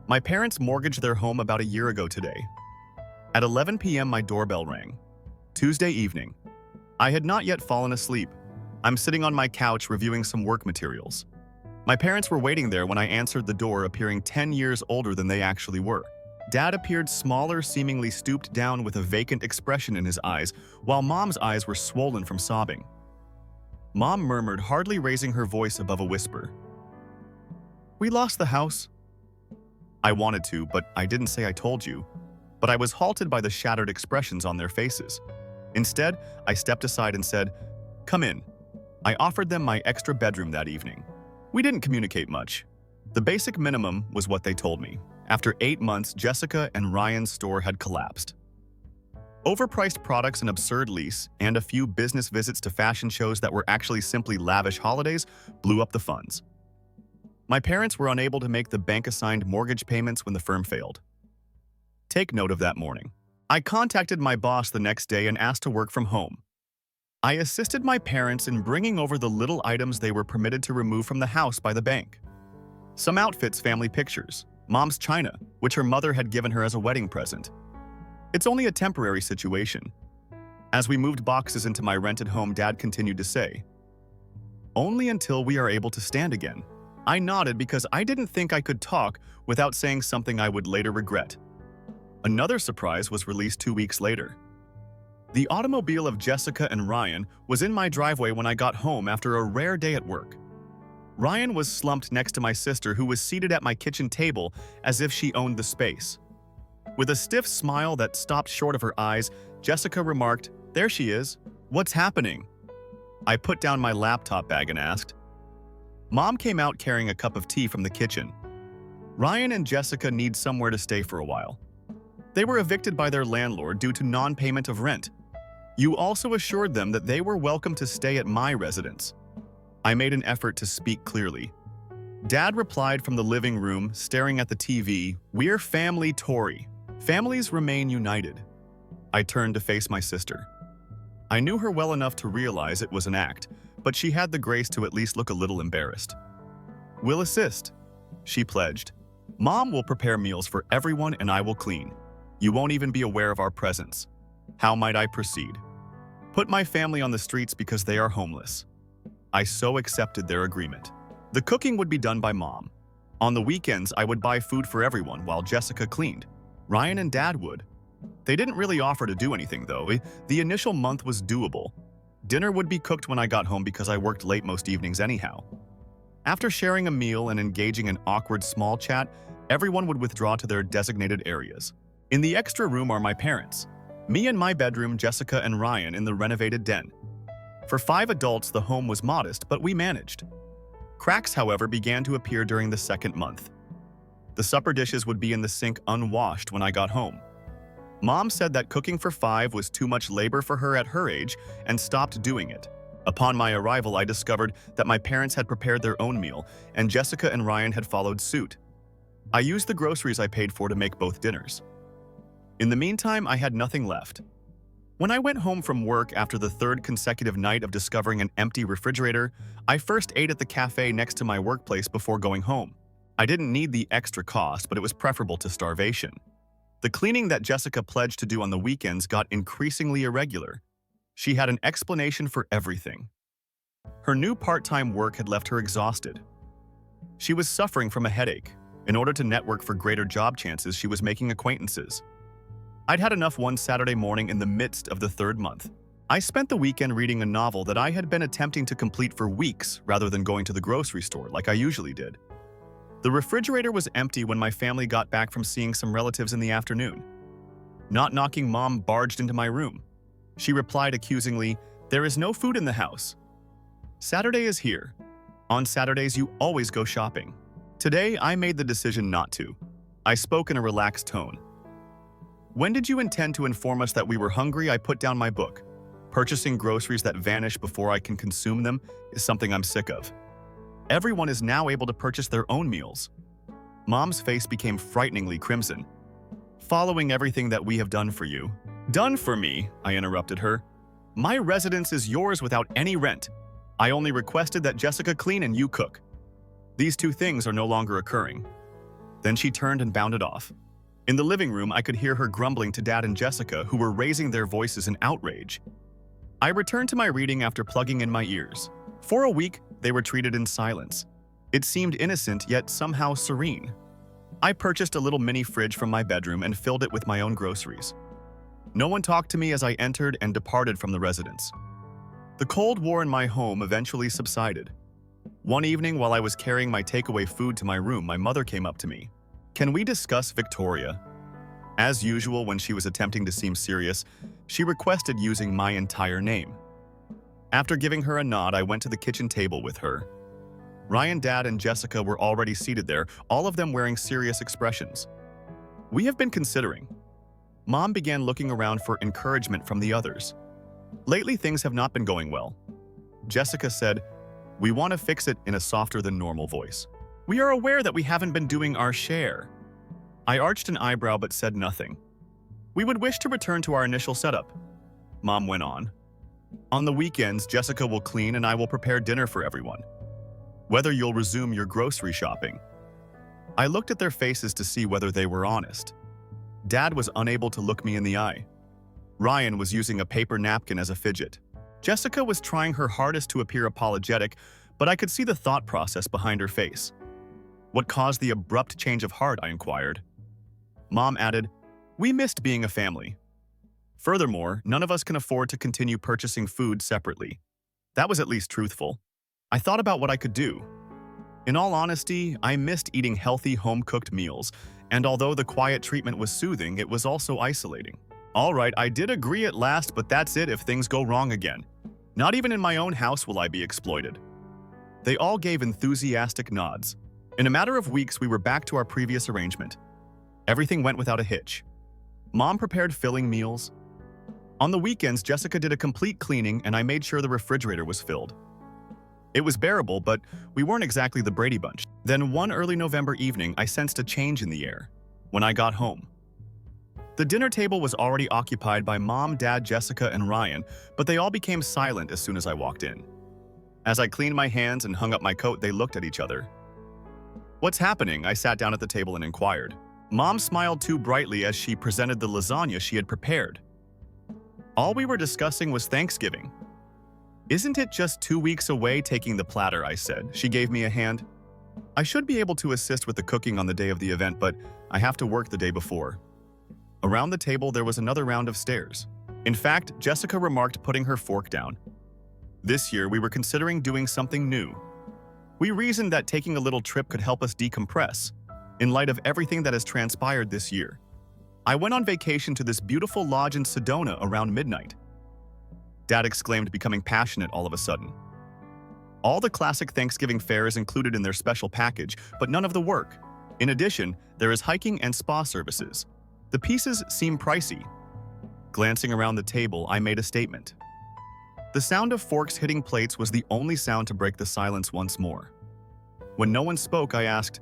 My parents mortgaged their home about a year ago today. At 11 p.m. my doorbell rang. Tuesday evening. I had not yet fallen asleep. I'm sitting on my couch reviewing some work materials. My parents were waiting there when I answered the door, appearing 10 years older than they actually were. Dad appeared smaller, seemingly stooped down with a vacant expression in his eyes, while Mom's eyes were swollen from sobbing. Mom murmured, hardly raising her voice above a whisper. "We lost the house." I wanted to, but I didn't say I told you. But I was halted by the shattered expressions on their faces. Instead, I stepped aside and said, "Come in." I offered them my extra bedroom that evening. We didn't communicate much. The basic minimum was what they told me. After 8 months, Jessica and Ryan's store had collapsed. Overpriced products, an absurd lease, and a few business visits to fashion shows that were actually simply lavish holidays blew up the funds. My parents were unable to make the bank-assigned mortgage payments when the firm failed. Take note of that morning. I contacted my boss the next day and asked to work from home. I assisted my parents in bringing over the little items they were permitted to remove from the house by the bank. Some outfits, family pictures, Mom's china, which her mother had given her as a wedding present. It's only a temporary situation. As we moved boxes into my rented home, Dad continued to say, "Only until we are able to stand again." I nodded because I didn't think I could talk without saying something I would later regret. Another surprise was released 2 weeks later. The automobile of Jessica and Ryan was in my driveway when I got home after a rare day at work. Ryan was slumped next to my sister, who was seated at my kitchen table as if she owned the space. With a stiff smile that stopped short of her eyes, Jessica remarked, "There she is. What's happening?" I put down my laptop bag and asked. Mom came out carrying a cup of tea from the kitchen. Ryan and Jessica need somewhere to stay for a while. They were evicted by their landlord due to non-payment of rent. You also assured them that they were welcome to stay at my residence. I made an effort to speak clearly. Dad replied from the living room, staring at the TV, "We're family, Tori. Families remain united." I turned to face my sister. I knew her well enough to realize it was an act, but she had the grace to at least look a little embarrassed. "We'll assist," she pledged. "Mom will prepare meals for everyone and I will clean. You won't even be aware of our presence." How might I proceed? Put my family on the streets because they are homeless. I so accepted their agreement. The cooking would be done by Mom. On the weekends, I would buy food for everyone while Jessica cleaned. Ryan and Dad would. They didn't really offer to do anything, though. The initial month was doable. Dinner would be cooked when I got home because I worked late most evenings anyhow. After sharing a meal and engaging in awkward small chat, everyone would withdraw to their designated areas. In the extra room are my parents. Me in my bedroom, Jessica and Ryan in the renovated den. For 5 adults, the home was modest, but we managed. Cracks, however, began to appear during the second month. The supper dishes would be in the sink unwashed when I got home. Mom said that cooking for 5 was too much labor for her at her age and stopped doing it. Upon my arrival, I discovered that my parents had prepared their own meal and Jessica and Ryan had followed suit. I used the groceries I paid for to make both dinners. In the meantime, I had nothing left. When I went home from work after the 3rd consecutive night of discovering an empty refrigerator, I first ate at the cafe next to my workplace before going home. I didn't need the extra cost, but it was preferable to starvation. The cleaning that Jessica pledged to do on the weekends got increasingly irregular. She had an explanation for everything. Her new part-time work had left her exhausted. She was suffering from a headache. In order to network for greater job chances, she was making acquaintances. I'd had enough one Saturday morning in the midst of the 3rd month. I spent the weekend reading a novel that I had been attempting to complete for weeks rather than going to the grocery store like I usually did. The refrigerator was empty when my family got back from seeing some relatives in the afternoon. Not knocking, Mom barged into my room. She replied accusingly, "There is no food in the house." Saturday is here. On Saturdays, you always go shopping. Today, I made the decision not to. I spoke in a relaxed tone. "When did you intend to inform us that we were hungry?" I put down my book. Purchasing groceries that vanish before I can consume them is something I'm sick of. Everyone is now able to purchase their own meals. Mom's face became frighteningly crimson. "Following everything that we have done for you." "Done for me?" I interrupted her. "My residence is yours without any rent. I only requested that Jessica clean and you cook. These 2 things are no longer occurring." Then she turned and bounded off. In the living room, I could hear her grumbling to Dad and Jessica, who were raising their voices in outrage. I returned to my reading after plugging in my ears. For a week, they were treated in silence. It seemed innocent, yet somehow serene. I purchased a little mini fridge from my bedroom and filled it with my own groceries. No one talked to me as I entered and departed from the residence. The Cold War in my home eventually subsided. One evening, while I was carrying my takeaway food to my room, my mother came up to me. "Can we discuss Victoria?" As usual, when she was attempting to seem serious, she requested using my entire name. After giving her a nod, I went to the kitchen table with her. Ryan, Dad, and Jessica were already seated there, all of them wearing serious expressions. "We have been considering." Mom began looking around for encouragement from the others. "Lately, things have not been going well." Jessica said, "We want to fix it," in a softer than normal voice. "We are aware that we haven't been doing our share." I arched an eyebrow but said nothing. "We would wish to return to our initial setup," Mom went on. "On the weekends, Jessica will clean and I will prepare dinner for everyone. Whether you'll resume your grocery shopping." I looked at their faces to see whether they were honest. Dad was unable to look me in the eye. Ryan was using a paper napkin as a fidget. Jessica was trying her hardest to appear apologetic, but I could see the thought process behind her face. "What caused the abrupt change of heart?" I inquired. Mom added, "We missed being a family. Furthermore, none of us can afford to continue purchasing food separately." That was at least truthful. I thought about what I could do. In all honesty, I missed eating healthy home-cooked meals, and although the quiet treatment was soothing, it was also isolating. "All right, I did agree at last, but that's it if things go wrong again. Not even in my own house will I be exploited." They all gave enthusiastic nods. In a matter of weeks, we were back to our previous arrangement. Everything went without a hitch. Mom prepared filling meals. On the weekends, Jessica did a complete cleaning and I made sure the refrigerator was filled. It was bearable, but we weren't exactly the Brady Bunch. Then one early November evening, I sensed a change in the air. When I got home, the dinner table was already occupied by Mom, Dad, Jessica, and Ryan, but they all became silent as soon as I walked in. As I cleaned my hands and hung up my coat, they looked at each other. "What's happening?" I sat down at the table and inquired. Mom smiled too brightly as she presented the lasagna she had prepared. "All we were discussing was Thanksgiving." "Isn't it just 2 weeks away?" Taking the platter, I said. She gave me a hand. "I should be able to assist with the cooking on the day of the event, but I have to work the day before." Around the table, there was another round of stares. In fact, Jessica remarked, putting her fork down. This year, we were considering doing something new. We reasoned that taking a little trip could help us decompress, in light of everything that has transpired this year. I went on vacation to this beautiful lodge in Sedona around midnight. Dad exclaimed, becoming passionate all of a sudden. All the classic Thanksgiving fare is included in their special package, but none of the work. In addition, there is hiking and spa services. The pieces seem pricey. Glancing around the table, I made a statement. The sound of forks hitting plates was the only sound to break the silence once more. When no one spoke, I asked,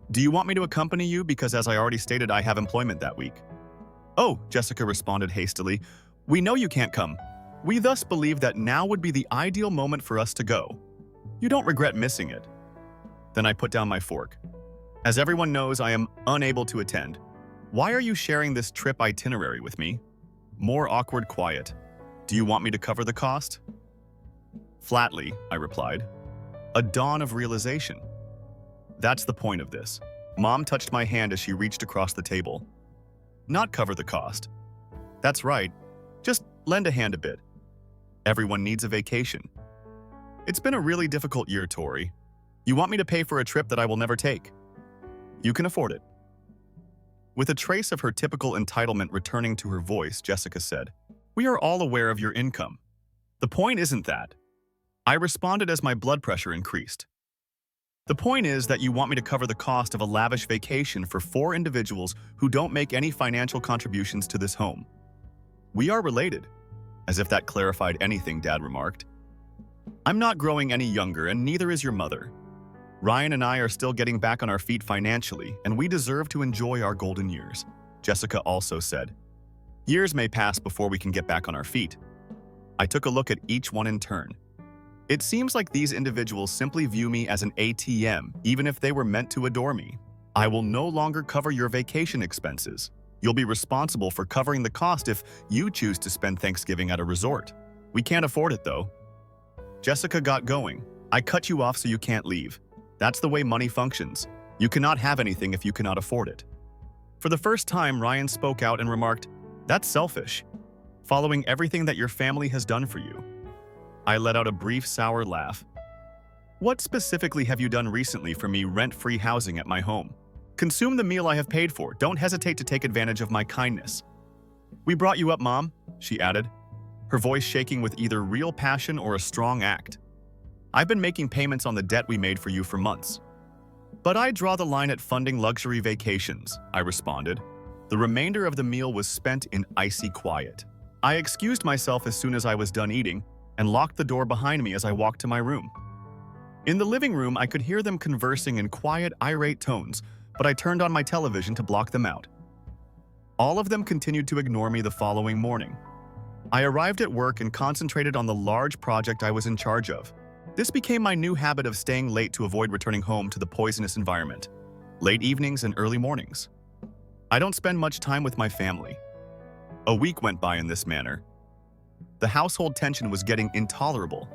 "Do you want me to accompany you? Because as I already stated, I have employment that week." "Oh," Jessica responded hastily, "we know you can't come. We thus believe that now would be the ideal moment for us to go. You don't regret missing it." Then I put down my fork. "As everyone knows, I am unable to attend. Why are you sharing this trip itinerary with me?" More awkward quiet. "Do you want me to cover the cost?" Flatly, I replied. A dawn of realization. That's the point of this. Mom touched my hand as she reached across the table. "Not cover the cost." "That's right. Just lend a hand a bit. Everyone needs a vacation." "It's been a really difficult year, Tori. You want me to pay for a trip that I will never take?" "You can afford it." With a trace of her typical entitlement returning to her voice, Jessica said, "We are all aware of your income. The point isn't that." I responded as my blood pressure increased. "The point is that you want me to cover the cost of a lavish vacation for 4 individuals who don't make any financial contributions to this home. We are related." As if that clarified anything, Dad remarked. "I'm not growing any younger, and neither is your mother. Ryan and I are still getting back on our feet financially, and we deserve to enjoy our golden years," Jessica also said. "Years may pass before we can get back on our feet." I took a look at each one in turn. It seems like these individuals simply view me as an ATM, even if they were meant to adore me. "I will no longer cover your vacation expenses. You'll be responsible for covering the cost if you choose to spend Thanksgiving at a resort. We can't afford it, though." Jessica got going. "I cut you off so you can't leave. That's the way money functions. You cannot have anything if you cannot afford it." For the first time, Ryan spoke out and remarked, "That's selfish, following everything that your family has done for you." I let out a brief, sour laugh. "What specifically have you done recently for me? Rent-free housing at my home. Consume the meal I have paid for. Don't hesitate to take advantage of my kindness." "We brought you up, Mom," she added, her voice shaking with either real passion or a strong act. "I've been making payments on the debt we made for you for months." "But I draw the line at funding luxury vacations," I responded. The remainder of the meal was spent in icy quiet. I excused myself as soon as I was done eating and locked the door behind me as I walked to my room. In the living room, I could hear them conversing in quiet, irate tones, but I turned on my television to block them out. All of them continued to ignore me the following morning. I arrived at work and concentrated on the large project I was in charge of. This became my new habit of staying late to avoid returning home to the poisonous environment. Late evenings and early mornings. I don't spend much time with my family. A week went by in this manner. The household tension was getting intolerable.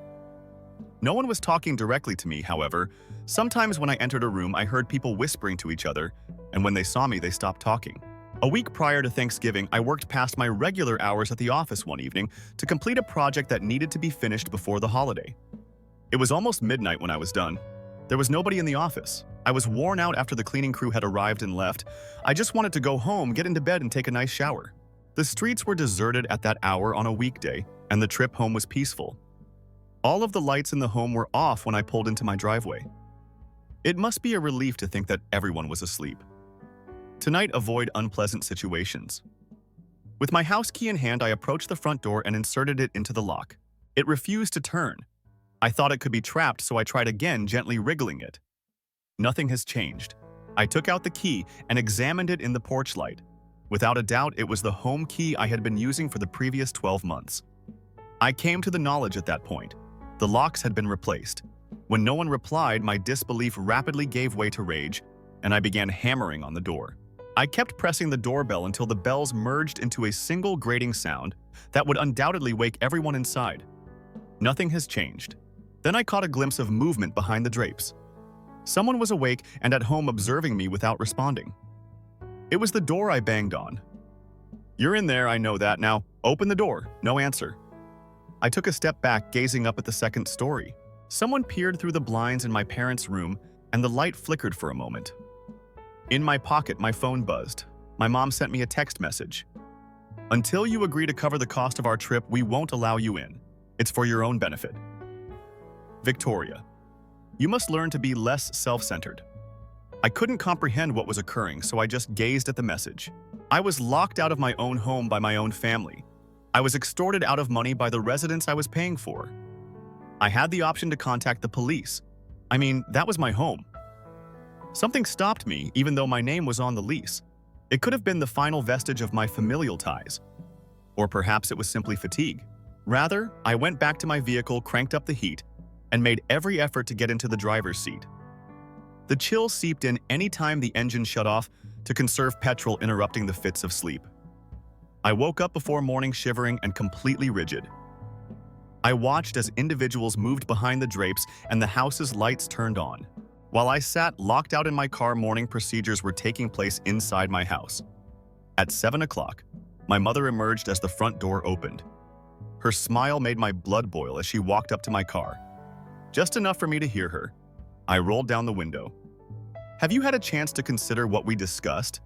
No one was talking directly to me, however. Sometimes when I entered a room, I heard people whispering to each other, and when they saw me, they stopped talking. A week prior to Thanksgiving, I worked past my regular hours at the office one evening to complete a project that needed to be finished before the holiday. It was almost midnight when I was done. There was nobody in the office. I was worn out after the cleaning crew had arrived and left. I just wanted to go home, get into bed, and take a nice shower. The streets were deserted at that hour on a weekday, and the trip home was peaceful. All of the lights in the home were off when I pulled into my driveway. It must be a relief to think that everyone was asleep. Tonight, avoid unpleasant situations. With my house key in hand, I approached the front door and inserted it into the lock. It refused to turn. I thought it could be trapped, so I tried again, gently wriggling it. Nothing has changed. I took out the key and examined it in the porch light. Without a doubt, it was the home key I had been using for the previous 12 months. I came to the knowledge at that point. The locks had been replaced. When no one replied, my disbelief rapidly gave way to rage, and I began hammering on the door. I kept pressing the doorbell until the bells merged into a single grating sound that would undoubtedly wake everyone inside. Nothing has changed. Then I caught a glimpse of movement behind the drapes. Someone was awake and at home observing me without responding. It was the door I banged on. "You're in there, I know that. Now, open the door." No answer. I took a step back, gazing up at the second story. Someone peered through the blinds in my parents' room, and the light flickered for a moment. In my pocket, my phone buzzed. My mom sent me a text message. "Until you agree to cover the cost of our trip, we won't allow you in. It's for your own benefit. Victoria, you must learn to be less self-centered." I couldn't comprehend what was occurring, so I just gazed at the message. I was locked out of my own home by my own family. I was extorted out of money by the residence I was paying for. I had the option to contact the police. I mean, that was my home. Something stopped me, even though my name was on the lease. It could have been the final vestige of my familial ties. Or perhaps it was simply fatigue. Rather, I went back to my vehicle, cranked up the heat, and made every effort to get into the driver's seat. The chill seeped in any time the engine shut off to conserve petrol, interrupting the fits of sleep. I woke up before morning shivering and completely rigid. I watched as individuals moved behind the drapes and the house's lights turned on. While I sat locked out in my car, morning procedures were taking place inside my house. At 7 o'clock, my mother emerged as the front door opened. Her smile made my blood boil as she walked up to my car. Just enough for me to hear her. I rolled down the window. "Have you had a chance to consider what we discussed?"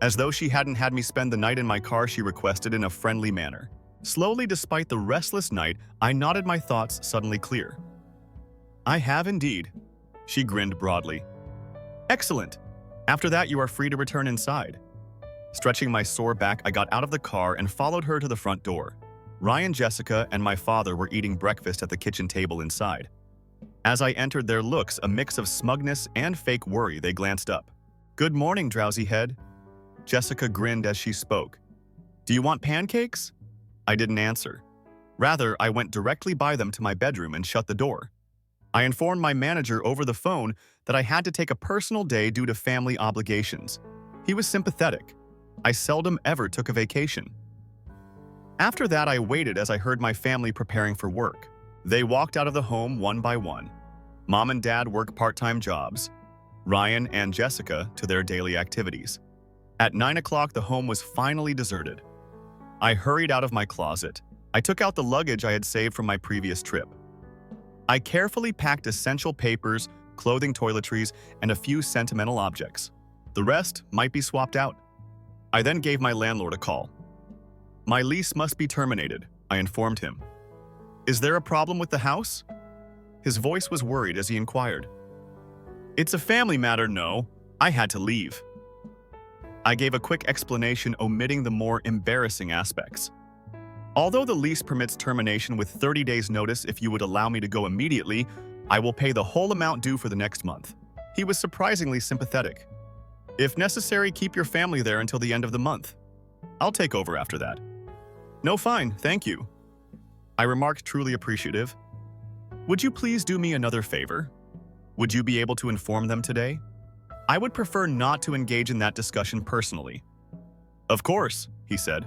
As though she hadn't had me spend the night in my car, she requested in a friendly manner. Slowly, despite the restless night, I nodded, my thoughts suddenly clear. "I have indeed." She grinned broadly. "Excellent. After that, you are free to return inside." Stretching my sore back, I got out of the car and followed her to the front door. Ryan, Jessica, and my father were eating breakfast at the kitchen table inside. As I entered, their looks a mix of smugness and fake worry. They glanced up. "Good morning, drowsy head." Jessica grinned as she spoke. "Do you want pancakes?" I didn't answer. Rather, I went directly by them to my bedroom and shut the door. I informed my manager over the phone that I had to take a personal day due to family obligations. He was sympathetic. I seldom ever took a vacation. After that, I waited as I heard my family preparing for work. They walked out of the home one by one. Mom and Dad work part-time jobs. Ryan and Jessica to their daily activities. At 9 o'clock, the home was finally deserted. I hurried out of my closet. I took out the luggage I had saved from my previous trip. I carefully packed essential papers, clothing, toiletries, and a few sentimental objects. The rest might be swapped out. I then gave my landlord a call. "My lease must be terminated," I informed him. "Is there a problem with the house?" His voice was worried as he inquired. "It's a family matter, no. I had to leave." I gave a quick explanation, omitting the more embarrassing aspects. "Although the lease permits termination with 30 days notice, if you would allow me to go immediately, I will pay the whole amount due for the next month." He was surprisingly sympathetic. "If necessary, keep your family there until the end of the month. I'll take over after that." "No, fine, thank you," I remarked, truly appreciative. "Would you please do me another favor? Would you be able to inform them today? I would prefer not to engage in that discussion personally." "Of course," he said.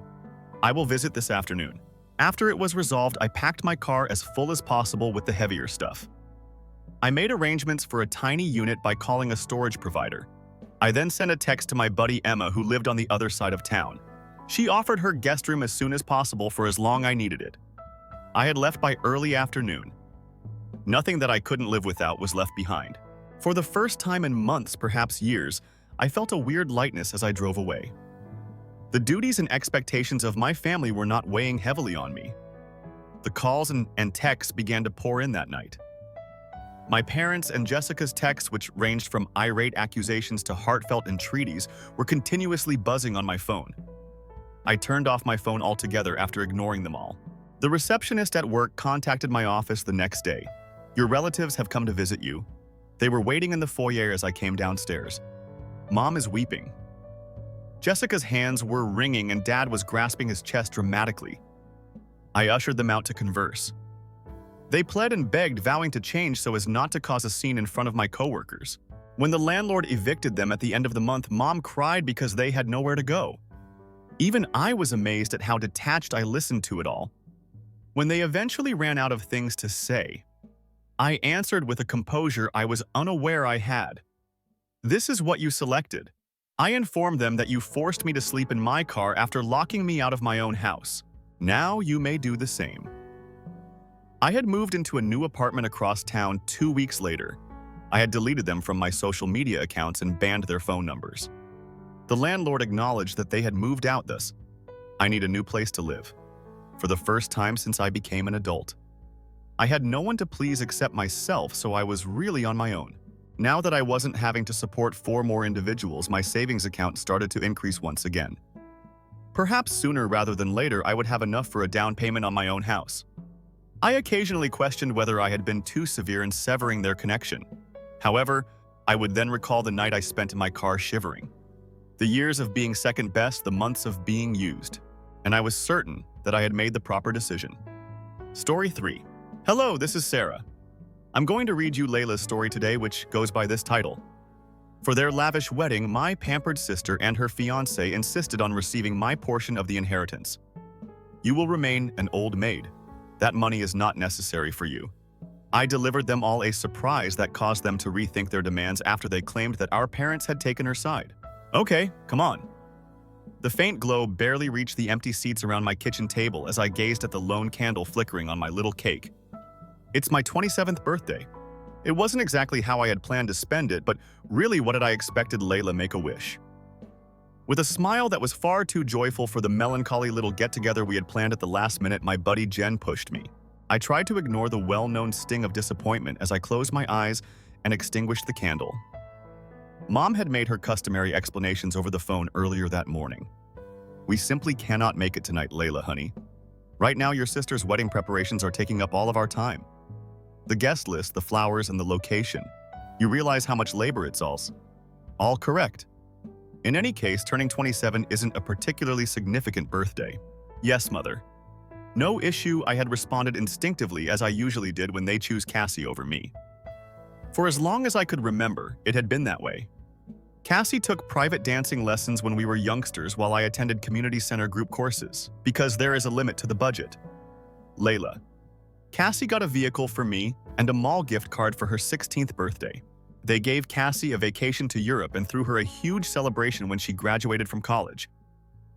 "I will visit this afternoon." After it was resolved, I packed my car as full as possible with the heavier stuff. I made arrangements for a tiny unit by calling a storage provider. I then sent a text to my buddy Emma, who lived on the other side of town. She offered her guest room as soon as possible for as long I needed it. I had left by early afternoon. Nothing that I couldn't live without was left behind. For the first time in months, perhaps years, I felt a weird lightness as I drove away. The duties and expectations of my family were not weighing heavily on me. The calls and texts began to pour in that night. My parents and Jessica's texts, which ranged from irate accusations to heartfelt entreaties, were continuously buzzing on my phone. I turned off my phone altogether after ignoring them all. The receptionist at work contacted my office the next day. Your relatives have come to visit you. They were waiting in the foyer as I came downstairs. Mom is weeping. Jessica's hands were wringing and Dad was grasping his chest dramatically. I ushered them out to converse. They pled and begged, vowing to change so as not to cause a scene in front of my coworkers. When the landlord evicted them at the end of the month, Mom cried because they had nowhere to go. Even I was amazed at how detached I listened to it all. When they eventually ran out of things to say, I answered with a composure I was unaware I had. This is what you selected. I informed them that you forced me to sleep in my car after locking me out of my own house. Now you may do the same. I had moved into a new apartment across town 2 weeks later. I had deleted them from my social media accounts and banned their phone numbers. The landlord acknowledged that they had moved out thus. I need a new place to live. For the first time since I became an adult. I had no one to please except myself, so I was really on my own. Now that I wasn't having to support 4 more individuals, my savings account started to increase once again. Perhaps sooner rather than later, I would have enough for a down payment on my own house. I occasionally questioned whether I had been too severe in severing their connection. However, I would then recall the night I spent in my car shivering. The years of being second best, the months of being used. And I was certain that I had made the proper decision. Story 3. Hello, this is Sarah. I'm going to read you Layla's story today, which goes by this title. For their lavish wedding, my pampered sister and her fiancé insisted on receiving my portion of the inheritance. You will remain an old maid. That money is not necessary for you. I delivered them all a surprise that caused them to rethink their demands after they claimed that our parents had taken her side. Okay, come on. The faint glow barely reached the empty seats around my kitchen table as I gazed at the lone candle flickering on my little cake. It's my 27th birthday. It wasn't exactly how I had planned to spend it, but really what had I expected Layla make a wish. With a smile that was far too joyful for the melancholy little get-together we had planned at the last minute, my buddy Jen pushed me. I tried to ignore the well-known sting of disappointment as I closed my eyes and extinguished the candle. Mom had made her customary explanations over the phone earlier that morning. We simply cannot make it tonight, Layla, honey. Right now, your sister's wedding preparations are taking up all of our time. The guest list, the flowers, and the location. You realize how much labor it's all correct. In any case, turning 27 isn't a particularly significant birthday. Yes, mother. No issue, I had responded instinctively as I usually did when they choose Cassie over me. For as long as I could remember, it had been that way. Cassie took private dancing lessons when we were youngsters while I attended community center group courses, because there is a limit to the budget. Layla. Cassie got a vehicle for me and a mall gift card for her 16th birthday. They gave Cassie a vacation to Europe and threw her a huge celebration when she graduated from college.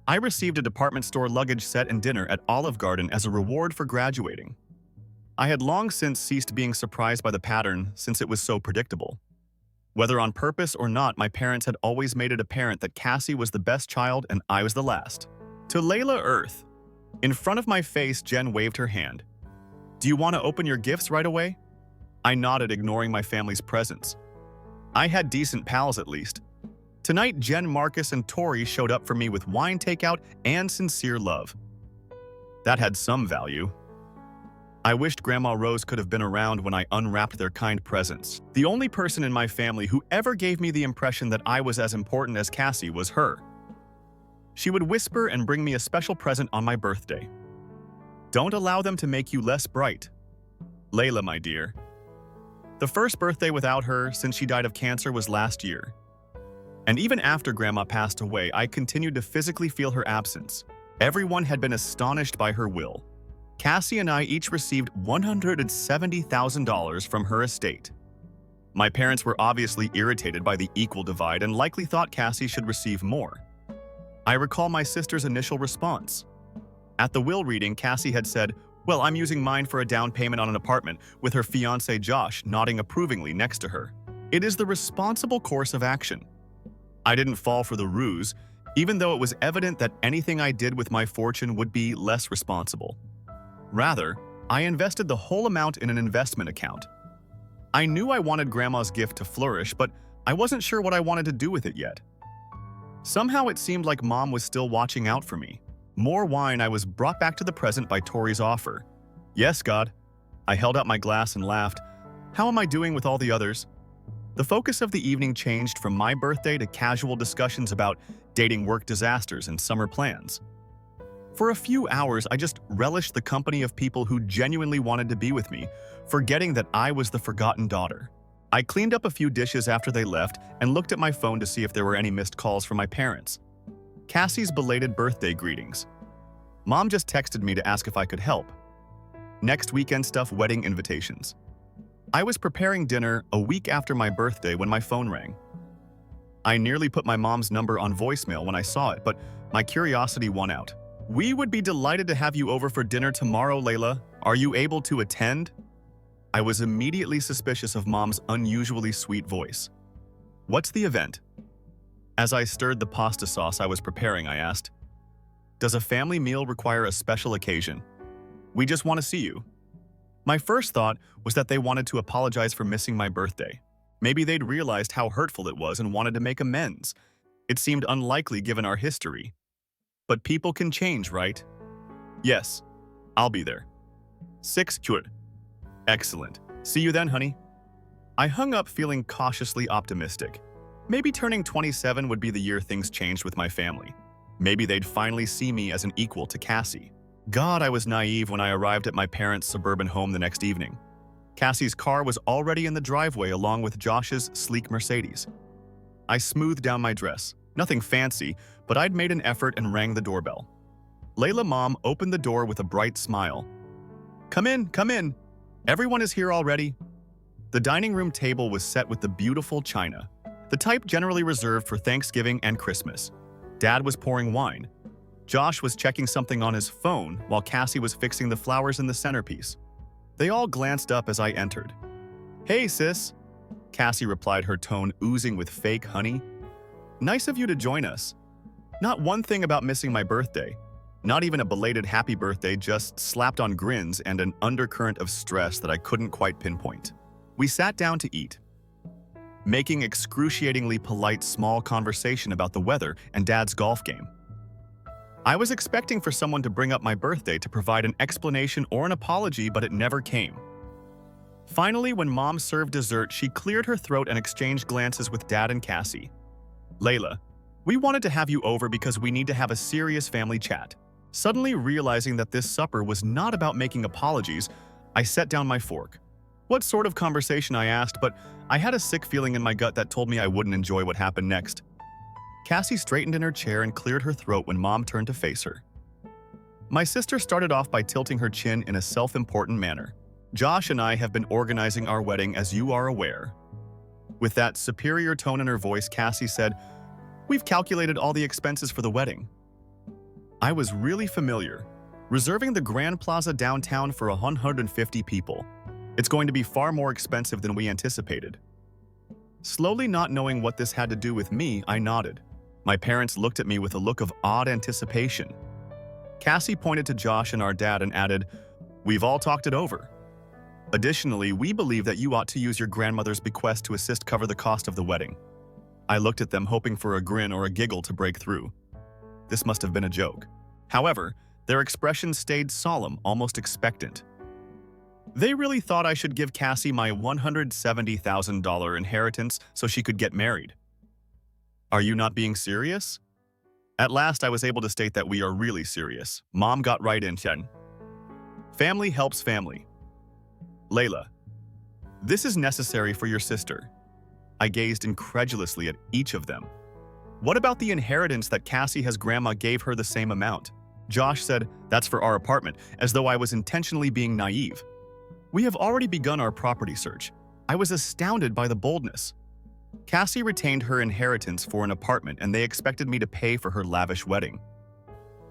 I received a department store luggage set and dinner at Olive Garden as a reward for graduating. I had long since ceased being surprised by the pattern since it was so predictable. Whether on purpose or not, my parents had always made it apparent that Cassie was the best child and I was the last. To Layla Earth. In front of my face, Jen waved her hand. Do you want to open your gifts right away? I nodded, ignoring my family's presence. I had decent pals at least. Tonight, Jen, Marcus, and Tori showed up for me with wine takeout and sincere love. That had some value. I wished Grandma Rose could have been around when I unwrapped their kind presents. The only person in my family who ever gave me the impression that I was as important as Cassie was her. She would whisper and bring me a special present on my birthday. Don't allow them to make you less bright. Layla, my dear. The first birthday without her since she died of cancer was last year. And even after Grandma passed away, I continued to physically feel her absence. Everyone had been astonished by her will. Cassie and I each received $170,000 from her estate. My parents were obviously irritated by the equal divide and likely thought Cassie should receive more. I recall my sister's initial response. At the will reading, Cassie had said, "Well, I'm using mine for a down payment on an apartment," with her fiancé Josh nodding approvingly next to her. It is the responsible course of action. I didn't fall for the ruse, even though it was evident that anything I did with my fortune would be less responsible. Rather, I invested the whole amount in an investment account. I knew I wanted Grandma's gift to flourish, but I wasn't sure what I wanted to do with it yet. Somehow it seemed like Mom was still watching out for me. More wine. I was brought back to the present by Tori's offer. Yes, God. I held out my glass and laughed. How am I doing with all the others? The focus of the evening changed from my birthday to casual discussions about dating work disasters and summer plans. For a few hours, I just relished the company of people who genuinely wanted to be with me, forgetting that I was the forgotten daughter. I cleaned up a few dishes after they left and looked at my phone to see if there were any missed calls from my parents. Cassie's belated birthday greetings. Mom just texted me to ask if I could help. Next weekend stuff, wedding invitations. I was preparing dinner a week after my birthday when my phone rang. I nearly put my mom's number on voicemail when I saw it, but my curiosity won out. We would be delighted to have you over for dinner tomorrow, Layla. Are you able to attend? I was immediately suspicious of Mom's unusually sweet voice. What's the event? As I stirred the pasta sauce I was preparing, I asked, does a family meal require a special occasion? We just want to see you. My first thought was that they wanted to apologize for missing my birthday. Maybe they'd realized how hurtful it was and wanted to make amends. It seemed unlikely given our history. But people can change, right? Yes, I'll be there. 6 Good. Excellent. See you then, honey. I hung up feeling cautiously optimistic. Maybe turning 27 would be the year things changed with my family. Maybe they'd finally see me as an equal to Cassie. God, I was naive when I arrived at my parents' suburban home the next evening. Cassie's car was already in the driveway along with Josh's sleek Mercedes. I smoothed down my dress. Nothing fancy, but I'd made an effort and rang the doorbell. Layla Mom opened the door with a bright smile. Come in, come in. Everyone is here already. The dining room table was set with the beautiful china, the type generally reserved for Thanksgiving and Christmas. Dad was pouring wine. Josh was checking something on his phone while Cassie was fixing the flowers in the centerpiece. They all glanced up as I entered. Hey, sis, Cassie replied, her tone oozing with fake honey. Nice of you to join us. Not one thing about missing my birthday. Not even a belated happy birthday, just slapped on grins and an undercurrent of stress that I couldn't quite pinpoint. We sat down to eat, making excruciatingly polite small conversation about the weather and Dad's golf game. I was expecting for someone to bring up my birthday to provide an explanation or an apology, but it never came. Finally, when Mom served dessert, she cleared her throat and exchanged glances with Dad and Cassie. Layla, we wanted to have you over because we need to have a serious family chat. Suddenly realizing that this supper was not about making apologies, I set down my fork. What sort of conversation, I asked, but I had a sick feeling in my gut that told me I wouldn't enjoy what happened next. Cassie straightened in her chair and cleared her throat when Mom turned to face her. My sister started off by tilting her chin in a self-important manner. Josh and I have been organizing our wedding, as you are aware. With that superior tone in her voice, Cassie said, we've calculated all the expenses for the wedding. I was really familiar, reserving the Grand Plaza downtown for 150 people. It's going to be far more expensive than we anticipated. Slowly not knowing what this had to do with me, I nodded. My parents looked at me with a look of odd anticipation. Cassie pointed to Josh and our dad and added, we've all talked it over. Additionally, we believe that you ought to use your grandmother's bequest to assist cover the cost of the wedding. I looked at them hoping for a grin or a giggle to break through. This must have been a joke. However, their expressions stayed solemn, almost expectant. They really thought I should give Cassie my $170,000 inheritance so she could get married. Are you not being serious? At last, I was able to state that we are really serious. Mom got right in. Family helps family. Layla, this is necessary for your sister. I gazed incredulously at each of them. What about the inheritance that Cassie has? Grandma gave her the same amount. Josh said, that's for our apartment, as though I was intentionally being naive. We have already begun our property search. I was astounded by the boldness. Cassie retained her inheritance for an apartment, and they expected me to pay for her lavish wedding.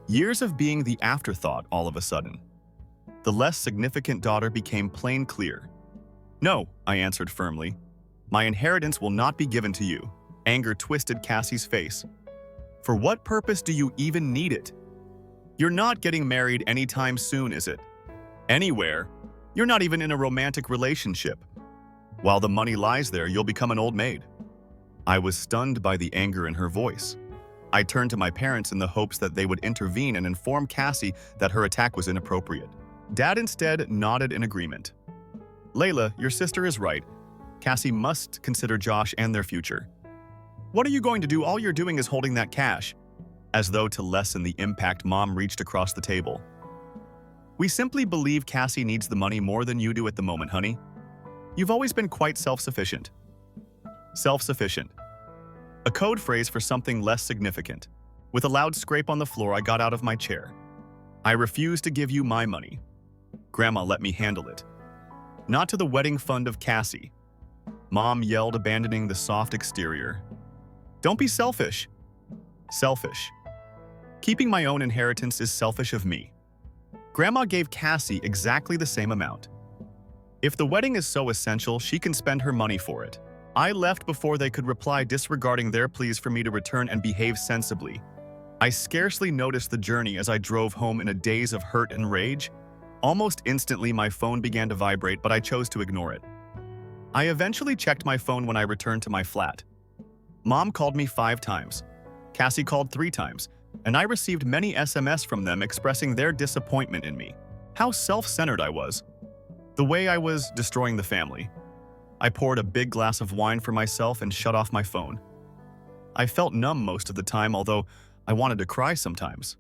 Years of being the afterthought all of a sudden. The less significant daughter became plain clear. No, I answered firmly. My inheritance will not be given to you. Anger twisted Cassie's face. For what purpose do you even need it? You're not getting married anytime soon, is it? Anywhere. You're not even in a romantic relationship. While the money lies there, you'll become an old maid. I was stunned by the anger in her voice. I turned to my parents in the hopes that they would intervene and inform Cassie that her attack was inappropriate. Dad instead nodded in agreement. "Layla, your sister is right. Cassie must consider Josh and their future. What are you going to do? All you're doing is holding that cash." As though to lessen the impact, Mom reached across the table. "We simply believe Cassie needs the money more than you do at the moment, honey. You've always been quite self-sufficient." Self-sufficient. A code phrase for something less significant. With a loud scrape on the floor, I got out of my chair. "I refuse to give you my money. Grandma let me handle it. Not to the wedding fund of Cassie." Mom yelled, abandoning the soft exterior. "Don't be selfish." Selfish. Keeping my own inheritance is selfish of me. Grandma gave Cassie exactly the same amount. If the wedding is so essential, she can spend her money for it. I left before they could reply, disregarding their pleas for me to return and behave sensibly. I scarcely noticed the journey as I drove home in a daze of hurt and rage. Almost instantly, my phone began to vibrate, but I chose to ignore it. I eventually checked my phone when I returned to my flat. Mom called me 5 times. Cassie called 3 times, and I received many SMS from them expressing their disappointment in me. How self-centered I was. The way I was destroying the family. I poured a big glass of wine for myself and shut off my phone. I felt numb most of the time, although I wanted to cry sometimes.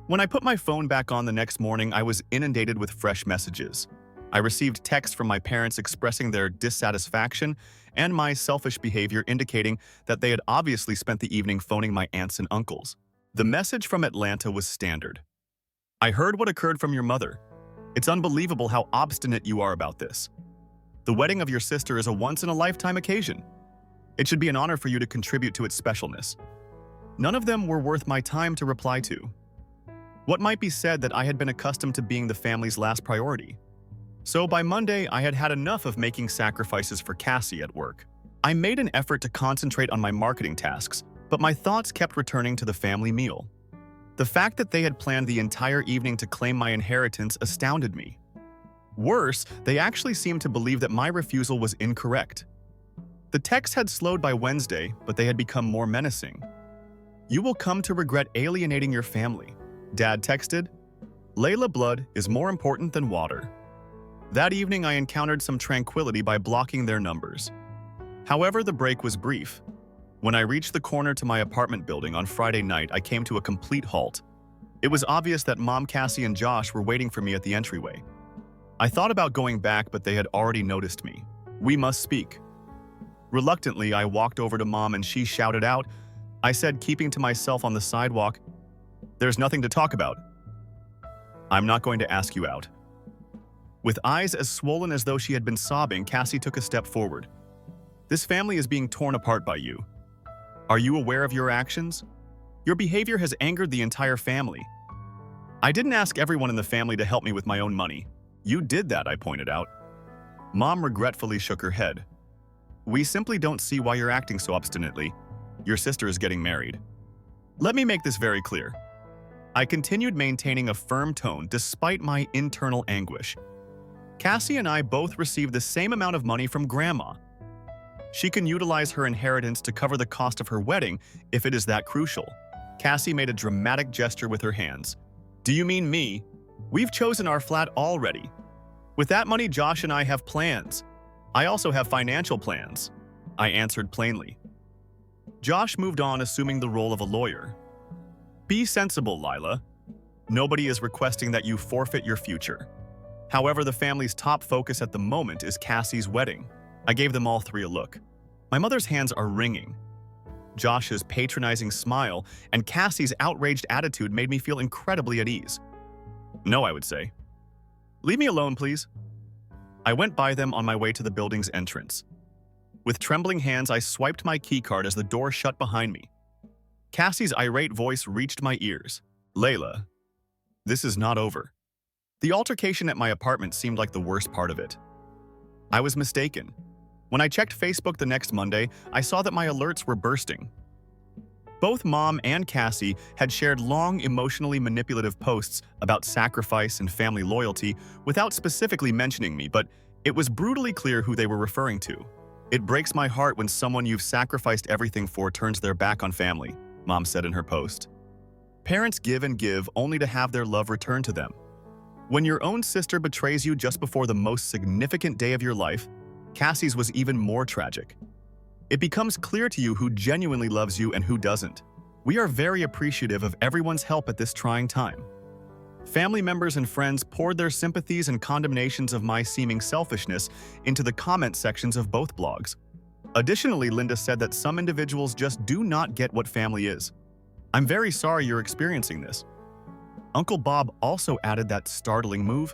When I put my phone back on the next morning, I was inundated with fresh messages. I received texts from my parents expressing their dissatisfaction and my selfish behavior, indicating that they had obviously spent the evening phoning my aunts and uncles. The message from Atlanta was standard. "I heard what occurred from your mother. It's unbelievable how obstinate you are about this. The wedding of your sister is a once-in-a-lifetime occasion. It should be an honor for you to contribute to its specialness." None of them were worth my time to reply to. What might be said that I had been accustomed to being the family's last priority. So by Monday, I had had enough of making sacrifices for Cassie at work. I made an effort to concentrate on my marketing tasks, but my thoughts kept returning to the family meal. The fact that they had planned the entire evening to claim my inheritance astounded me. Worse, they actually seemed to believe that my refusal was incorrect. The texts had slowed by Wednesday, but they had become more menacing. "You will come to regret alienating your family," Dad texted. "Layla, blood is more important than water." That evening, I encountered some tranquility by blocking their numbers. However, the break was brief. When I reached the corner to my apartment building on Friday night, I came to a complete halt. It was obvious that Mom, Cassie, and Josh were waiting for me at the entryway. I thought about going back, but they had already noticed me. "We must speak." Reluctantly, I walked over to Mom and she shouted out. I said, keeping to myself on the sidewalk, "There's nothing to talk about." "I'm not going to ask you out." With eyes as swollen as though she had been sobbing, Cassie took a step forward. "This family is being torn apart by you. Are you aware of your actions? Your behavior has angered the entire family." "I didn't ask everyone in the family to help me with my own money. You did that," I pointed out. Mom regretfully shook her head. "We simply don't see why you're acting so obstinately. Your sister is getting married." Let me make this very clear. I continued maintaining a firm tone despite my internal anguish. Cassie and I both received the same amount of money from Grandma. She can utilize her inheritance to cover the cost of her wedding if it is that crucial. Cassie made a dramatic gesture with her hands. "Do you mean me? We've chosen our flat already. With that money, Josh and I have plans. I also have financial plans," I answered plainly. Josh moved on, assuming the role of a lawyer. "Be sensible, Lila. Nobody is requesting that you forfeit your future. However, the family's top focus at the moment is Cassie's wedding." I gave them all 3 a look. My mother's hands are wringing. Josh's patronizing smile and Cassie's outraged attitude made me feel incredibly at ease. "No," I would say. "Leave me alone, please." I went by them on my way to the building's entrance. With trembling hands, I swiped my keycard as the door shut behind me. Cassie's irate voice reached my ears. "Layla, this is not over." The altercation at my apartment seemed like the worst part of it. I was mistaken. When I checked Facebook the next Monday, I saw that my alerts were bursting. Both Mom and Cassie had shared long, emotionally manipulative posts about sacrifice and family loyalty without specifically mentioning me, but it was brutally clear who they were referring to. It breaks my heart when someone you've sacrificed everything for turns their back on family. Mom said in her post. Parents give and give only to have their love returned to them. When your own sister betrays you just before the most significant day of your life, Cassie's was even more tragic. It becomes clear to you who genuinely loves you and who doesn't. We are very appreciative of everyone's help at this trying time. Family members and friends poured their sympathies and condemnations of my seeming selfishness into the comment sections of both blogs. Additionally, Linda said that some individuals just do not get what family is. I'm very sorry you're experiencing this. Uncle Bob also added that startling move.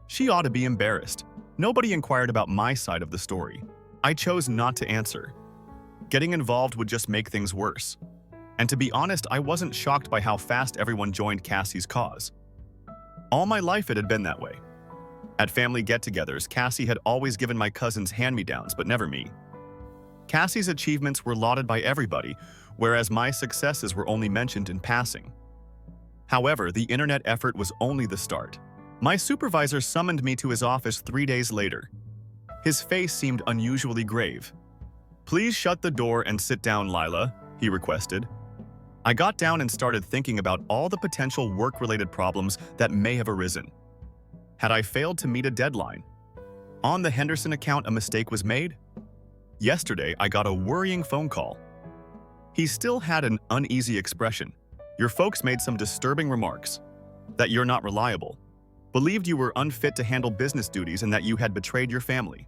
She ought to be embarrassed. Nobody inquired about my side of the story. I chose not to answer. Getting involved would just make things worse. And to be honest, I wasn't shocked by how fast everyone joined Cassie's cause. All my life it had been that way. At family get-togethers, Cassie had always given my cousins hand-me-downs, but never me. Cassie's achievements were lauded by everybody, whereas my successes were only mentioned in passing. However, the internet effort was only the start. My supervisor summoned me to his office 3 days later. His face seemed unusually grave. "Please shut the door and sit down, Lila," he requested. I got down and started thinking about all the potential work-related problems that may have arisen. Had I failed to meet a deadline? On the Henderson account, a mistake was made? Yesterday, I got a worrying phone call. He still had an uneasy expression. "Your folks made some disturbing remarks. That you're not reliable. Believed you were unfit to handle business duties and that you had betrayed your family."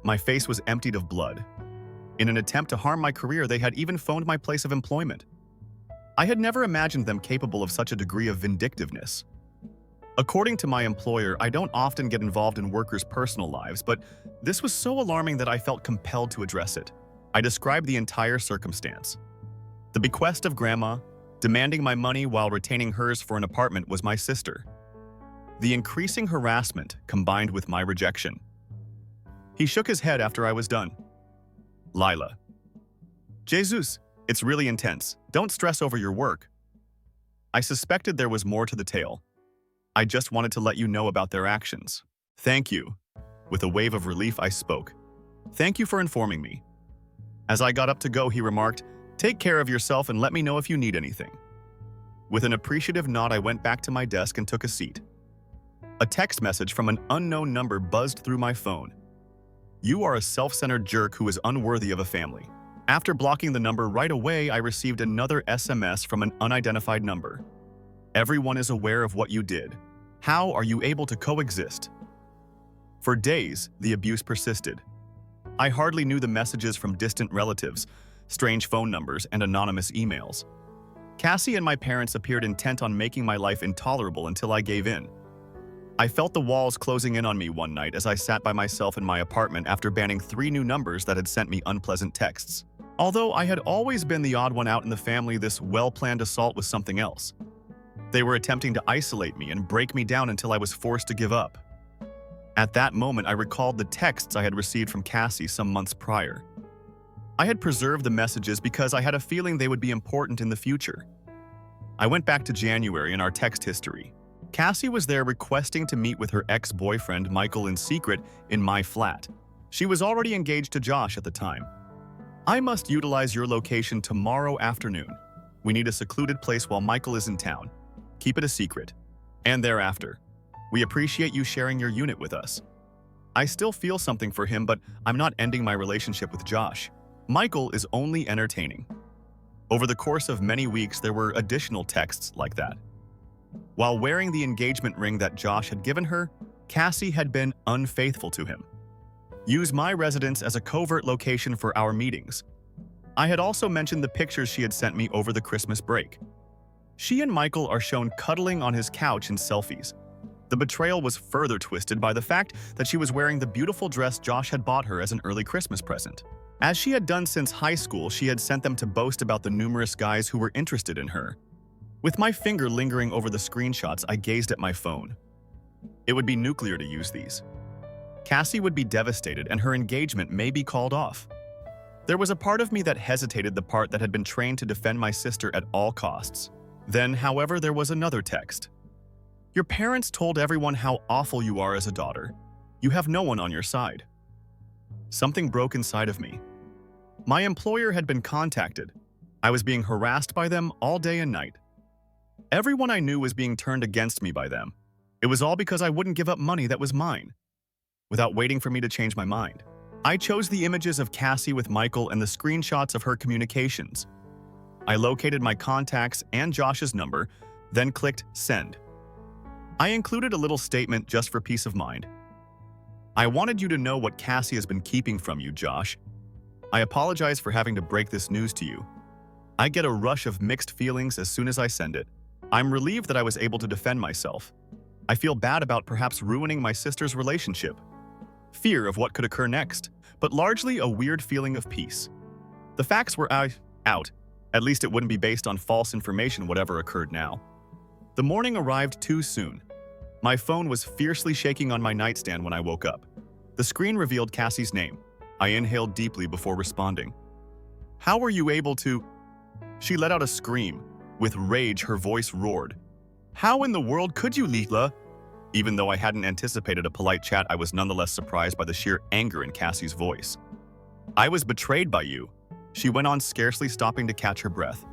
My face was emptied of blood. In an attempt to harm my career, they had even phoned my place of employment. I had never imagined them capable of such a degree of vindictiveness. According to my employer, I don't often get involved in workers' personal lives, but this was so alarming that I felt compelled to address it. I described the entire circumstance. The bequest of Grandma, demanding my money while retaining hers for an apartment, was my sister. The increasing harassment combined with my rejection. He shook his head after I was done. "Lila. Jesus, it's really intense. Don't stress over your work." I suspected there was more to the tale. I just wanted to let you know about their actions. "Thank you." With a wave of relief, I spoke. "Thank you for informing me." As I got up to go, he remarked, "Take care of yourself and let me know if you need anything." With an appreciative nod, I went back to my desk and took a seat. A text message from an unknown number buzzed through my phone. "You are a self-centered jerk who is unworthy of a family." After blocking the number right away, I received another SMS from an unidentified number. "Everyone is aware of what you did. How are you able to coexist?" For days, the abuse persisted. I hardly knew the messages from distant relatives, strange phone numbers, and anonymous emails. Cassie and my parents appeared intent on making my life intolerable until I gave in. I felt the walls closing in on me one night as I sat by myself in my apartment after banning 3 new numbers that had sent me unpleasant texts. Although I had always been the odd one out in the family, this well-planned assault was something else. They were attempting to isolate me and break me down until I was forced to give up. At that moment, I recalled the texts I had received from Cassie some months prior. I had preserved the messages because I had a feeling they would be important in the future. I went back to January in our text history. Cassie was there requesting to meet with her ex-boyfriend Michael in secret in my flat. She was already engaged to Josh at the time. "I must utilize your location tomorrow afternoon. We need a secluded place while Michael is in town. Keep it a secret. And thereafter. We appreciate you sharing your unit with us. I still feel something for him, but I'm not ending my relationship with Josh. Michael is only entertaining." Over the course of many weeks, there were additional texts like that. While wearing the engagement ring that Josh had given her, Cassie had been unfaithful to him. Use my residence as a covert location for our meetings. I had also mentioned the pictures she had sent me over the Christmas break. She and Michael are shown cuddling on his couch in selfies. The betrayal was further twisted by the fact that she was wearing the beautiful dress Josh had bought her as an early Christmas present. As she had done since high school, she had sent them to boast about the numerous guys who were interested in her. With my finger lingering over the screenshots, I gazed at my phone. It would be nuclear to use these. Cassie would be devastated and her engagement may be called off. There was a part of me that hesitated, the part that had been trained to defend my sister at all costs. Then, however, there was another text. "Your parents told everyone how awful you are as a daughter. You have no one on your side." Something broke inside of me. My employer had been contacted. I was being harassed by them all day and night. Everyone I knew was being turned against me by them. It was all because I wouldn't give up money that was mine, without waiting for me to change my mind. I chose the images of Cassie with Michael and the screenshots of her communications. I located my contacts and Josh's number, then clicked send. I included a little statement just for peace of mind. I wanted you to know what Cassie has been keeping from you, Josh. I apologize for having to break this news to you. I get a rush of mixed feelings as soon as I send it. I'm relieved that I was able to defend myself. I feel bad about perhaps ruining my sister's relationship. Fear of what could occur next, but largely a weird feeling of peace. The facts were out. At least it wouldn't be based on false information whatever occurred now. The morning arrived too soon. My phone was fiercely shaking on my nightstand when I woke up. The screen revealed Cassie's name. I inhaled deeply before responding. How were you able to? She let out a scream. With rage, her voice roared. How in the world could you, Leela? Even though I hadn't anticipated a polite chat, I was nonetheless surprised by the sheer anger in Cassie's voice. I was betrayed by you, she went on, scarcely stopping to catch her breath.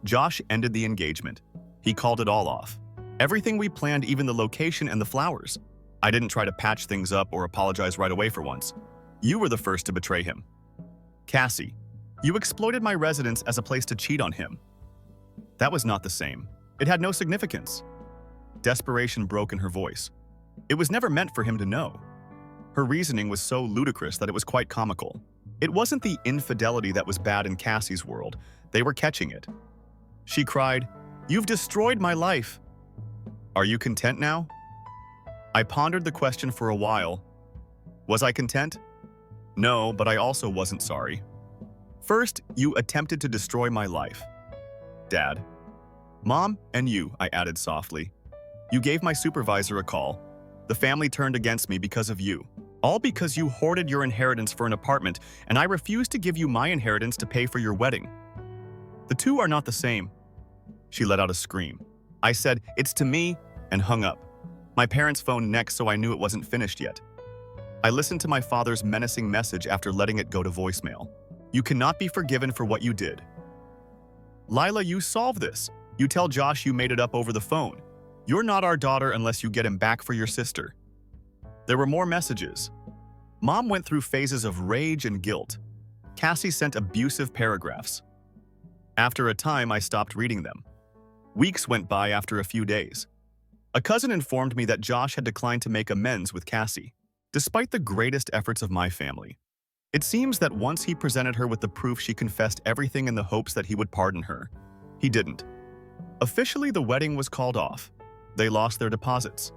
Josh ended the engagement. He called it all off. Everything we planned, even the location and the flowers. I didn't try to patch things up or apologize right away for once. You were the first to betray him. Cassie, you exploited my residence as a place to cheat on him. That was not the same. It had no significance. Desperation broke in her voice. It was never meant for him to know. Her reasoning was so ludicrous that it was quite comical. It wasn't the infidelity that was bad in Cassie's world. They were catching it. She cried, "You've destroyed my life." Are you content now? I pondered the question for a while. Was I content? No, but I also wasn't sorry. First, you attempted to destroy my life. Dad. Mom and you, I added softly. You gave my supervisor a call. The family turned against me because of you. All because you hoarded your inheritance for an apartment, and I refused to give you my inheritance to pay for your wedding. The two are not the same. She let out a scream. I said, "It's to me," and hung up. My parents phoned next, so I knew it wasn't finished yet. I listened to my father's menacing message after letting it go to voicemail. You cannot be forgiven for what you did. Lila, you solve this. You tell Josh you made it up over the phone. You're not our daughter unless you get him back for your sister. There were more messages. Mom went through phases of rage and guilt. Cassie sent abusive paragraphs. After a time, I stopped reading them. Weeks went by after a few days. A cousin informed me that Josh had declined to make amends with Cassie, despite the greatest efforts of my family. It seems that once he presented her with the proof, she confessed everything in the hopes that he would pardon her. He didn't. Officially, the wedding was called off. They lost their deposits.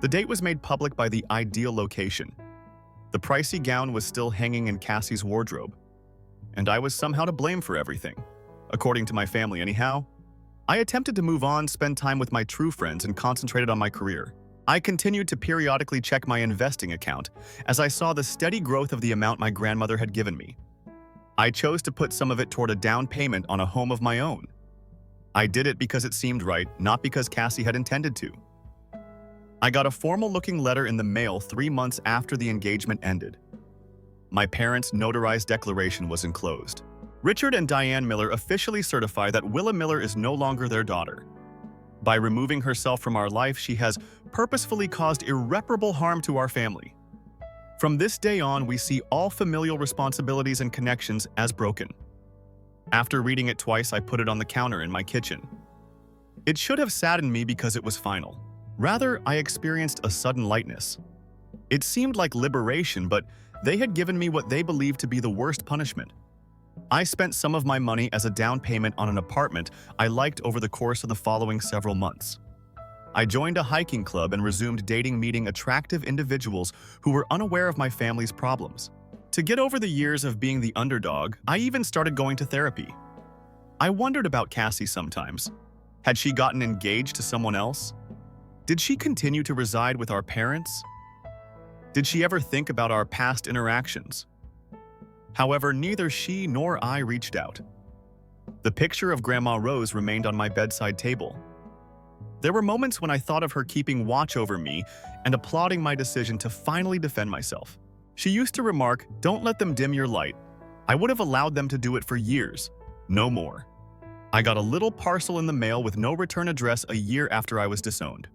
The date was made public by the ideal location. The pricey gown was still hanging in Cassie's wardrobe. And I was somehow to blame for everything. According to my family, anyhow. I attempted to move on, spend time with my true friends, and concentrated on my career. I continued to periodically check my investing account as I saw the steady growth of the amount my grandmother had given me. I chose to put some of it toward a down payment on a home of my own. I did it because it seemed right, not because Cassie had intended to. I got a formal-looking letter in the mail 3 months after the engagement ended. My parents' notarized declaration was enclosed. Richard and Diane Miller officially certify that Willa Miller is no longer their daughter. By removing herself from our life, she has purposefully caused irreparable harm to our family. From this day on, we see all familial responsibilities and connections as broken. After reading it twice, I put it on the counter in my kitchen. It should have saddened me because it was final. Rather, I experienced a sudden lightness. It seemed like liberation, but they had given me what they believed to be the worst punishment. I spent some of my money as a down payment on an apartment I liked over the course of the following several months. I joined a hiking club and resumed dating, meeting attractive individuals who were unaware of my family's problems. To get over the years of being the underdog, I even started going to therapy. I wondered about Cassie sometimes. Had she gotten engaged to someone else? Did she continue to reside with our parents? Did she ever think about our past interactions? However, neither she nor I reached out. The picture of Grandma Rose remained on my bedside table. There were moments when I thought of her keeping watch over me and applauding my decision to finally defend myself. She used to remark, "Don't let them dim your light." I would have allowed them to do it for years. No more. I got a little parcel in the mail with no return address a year after I was disowned.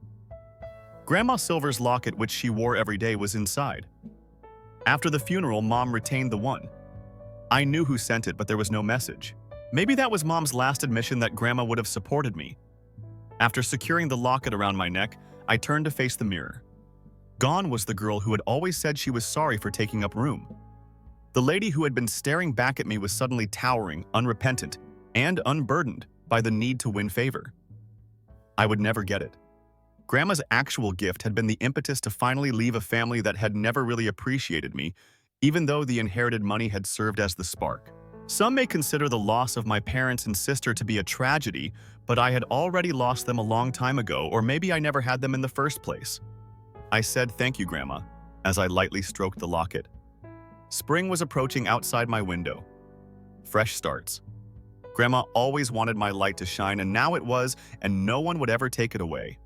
Grandma Silver's locket, which she wore every day, was inside. After the funeral, Mom retained the one. I knew who sent it, but there was no message. Maybe that was Mom's last admission that Grandma would have supported me. After securing the locket around my neck, I turned to face the mirror. Gone was the girl who had always said she was sorry for taking up room. The lady who had been staring back at me was suddenly towering, unrepentant, and unburdened by the need to win favor. I would never get it. Grandma's actual gift had been the impetus to finally leave a family that had never really appreciated me, even though the inherited money had served as the spark. Some may consider the loss of my parents and sister to be a tragedy, but I had already lost them a long time ago, or maybe I never had them in the first place. I said, "Thank you, Grandma," as I lightly stroked the locket. Spring was approaching outside my window. Fresh starts. Grandma always wanted my light to shine, and now it was, and no one would ever take it away.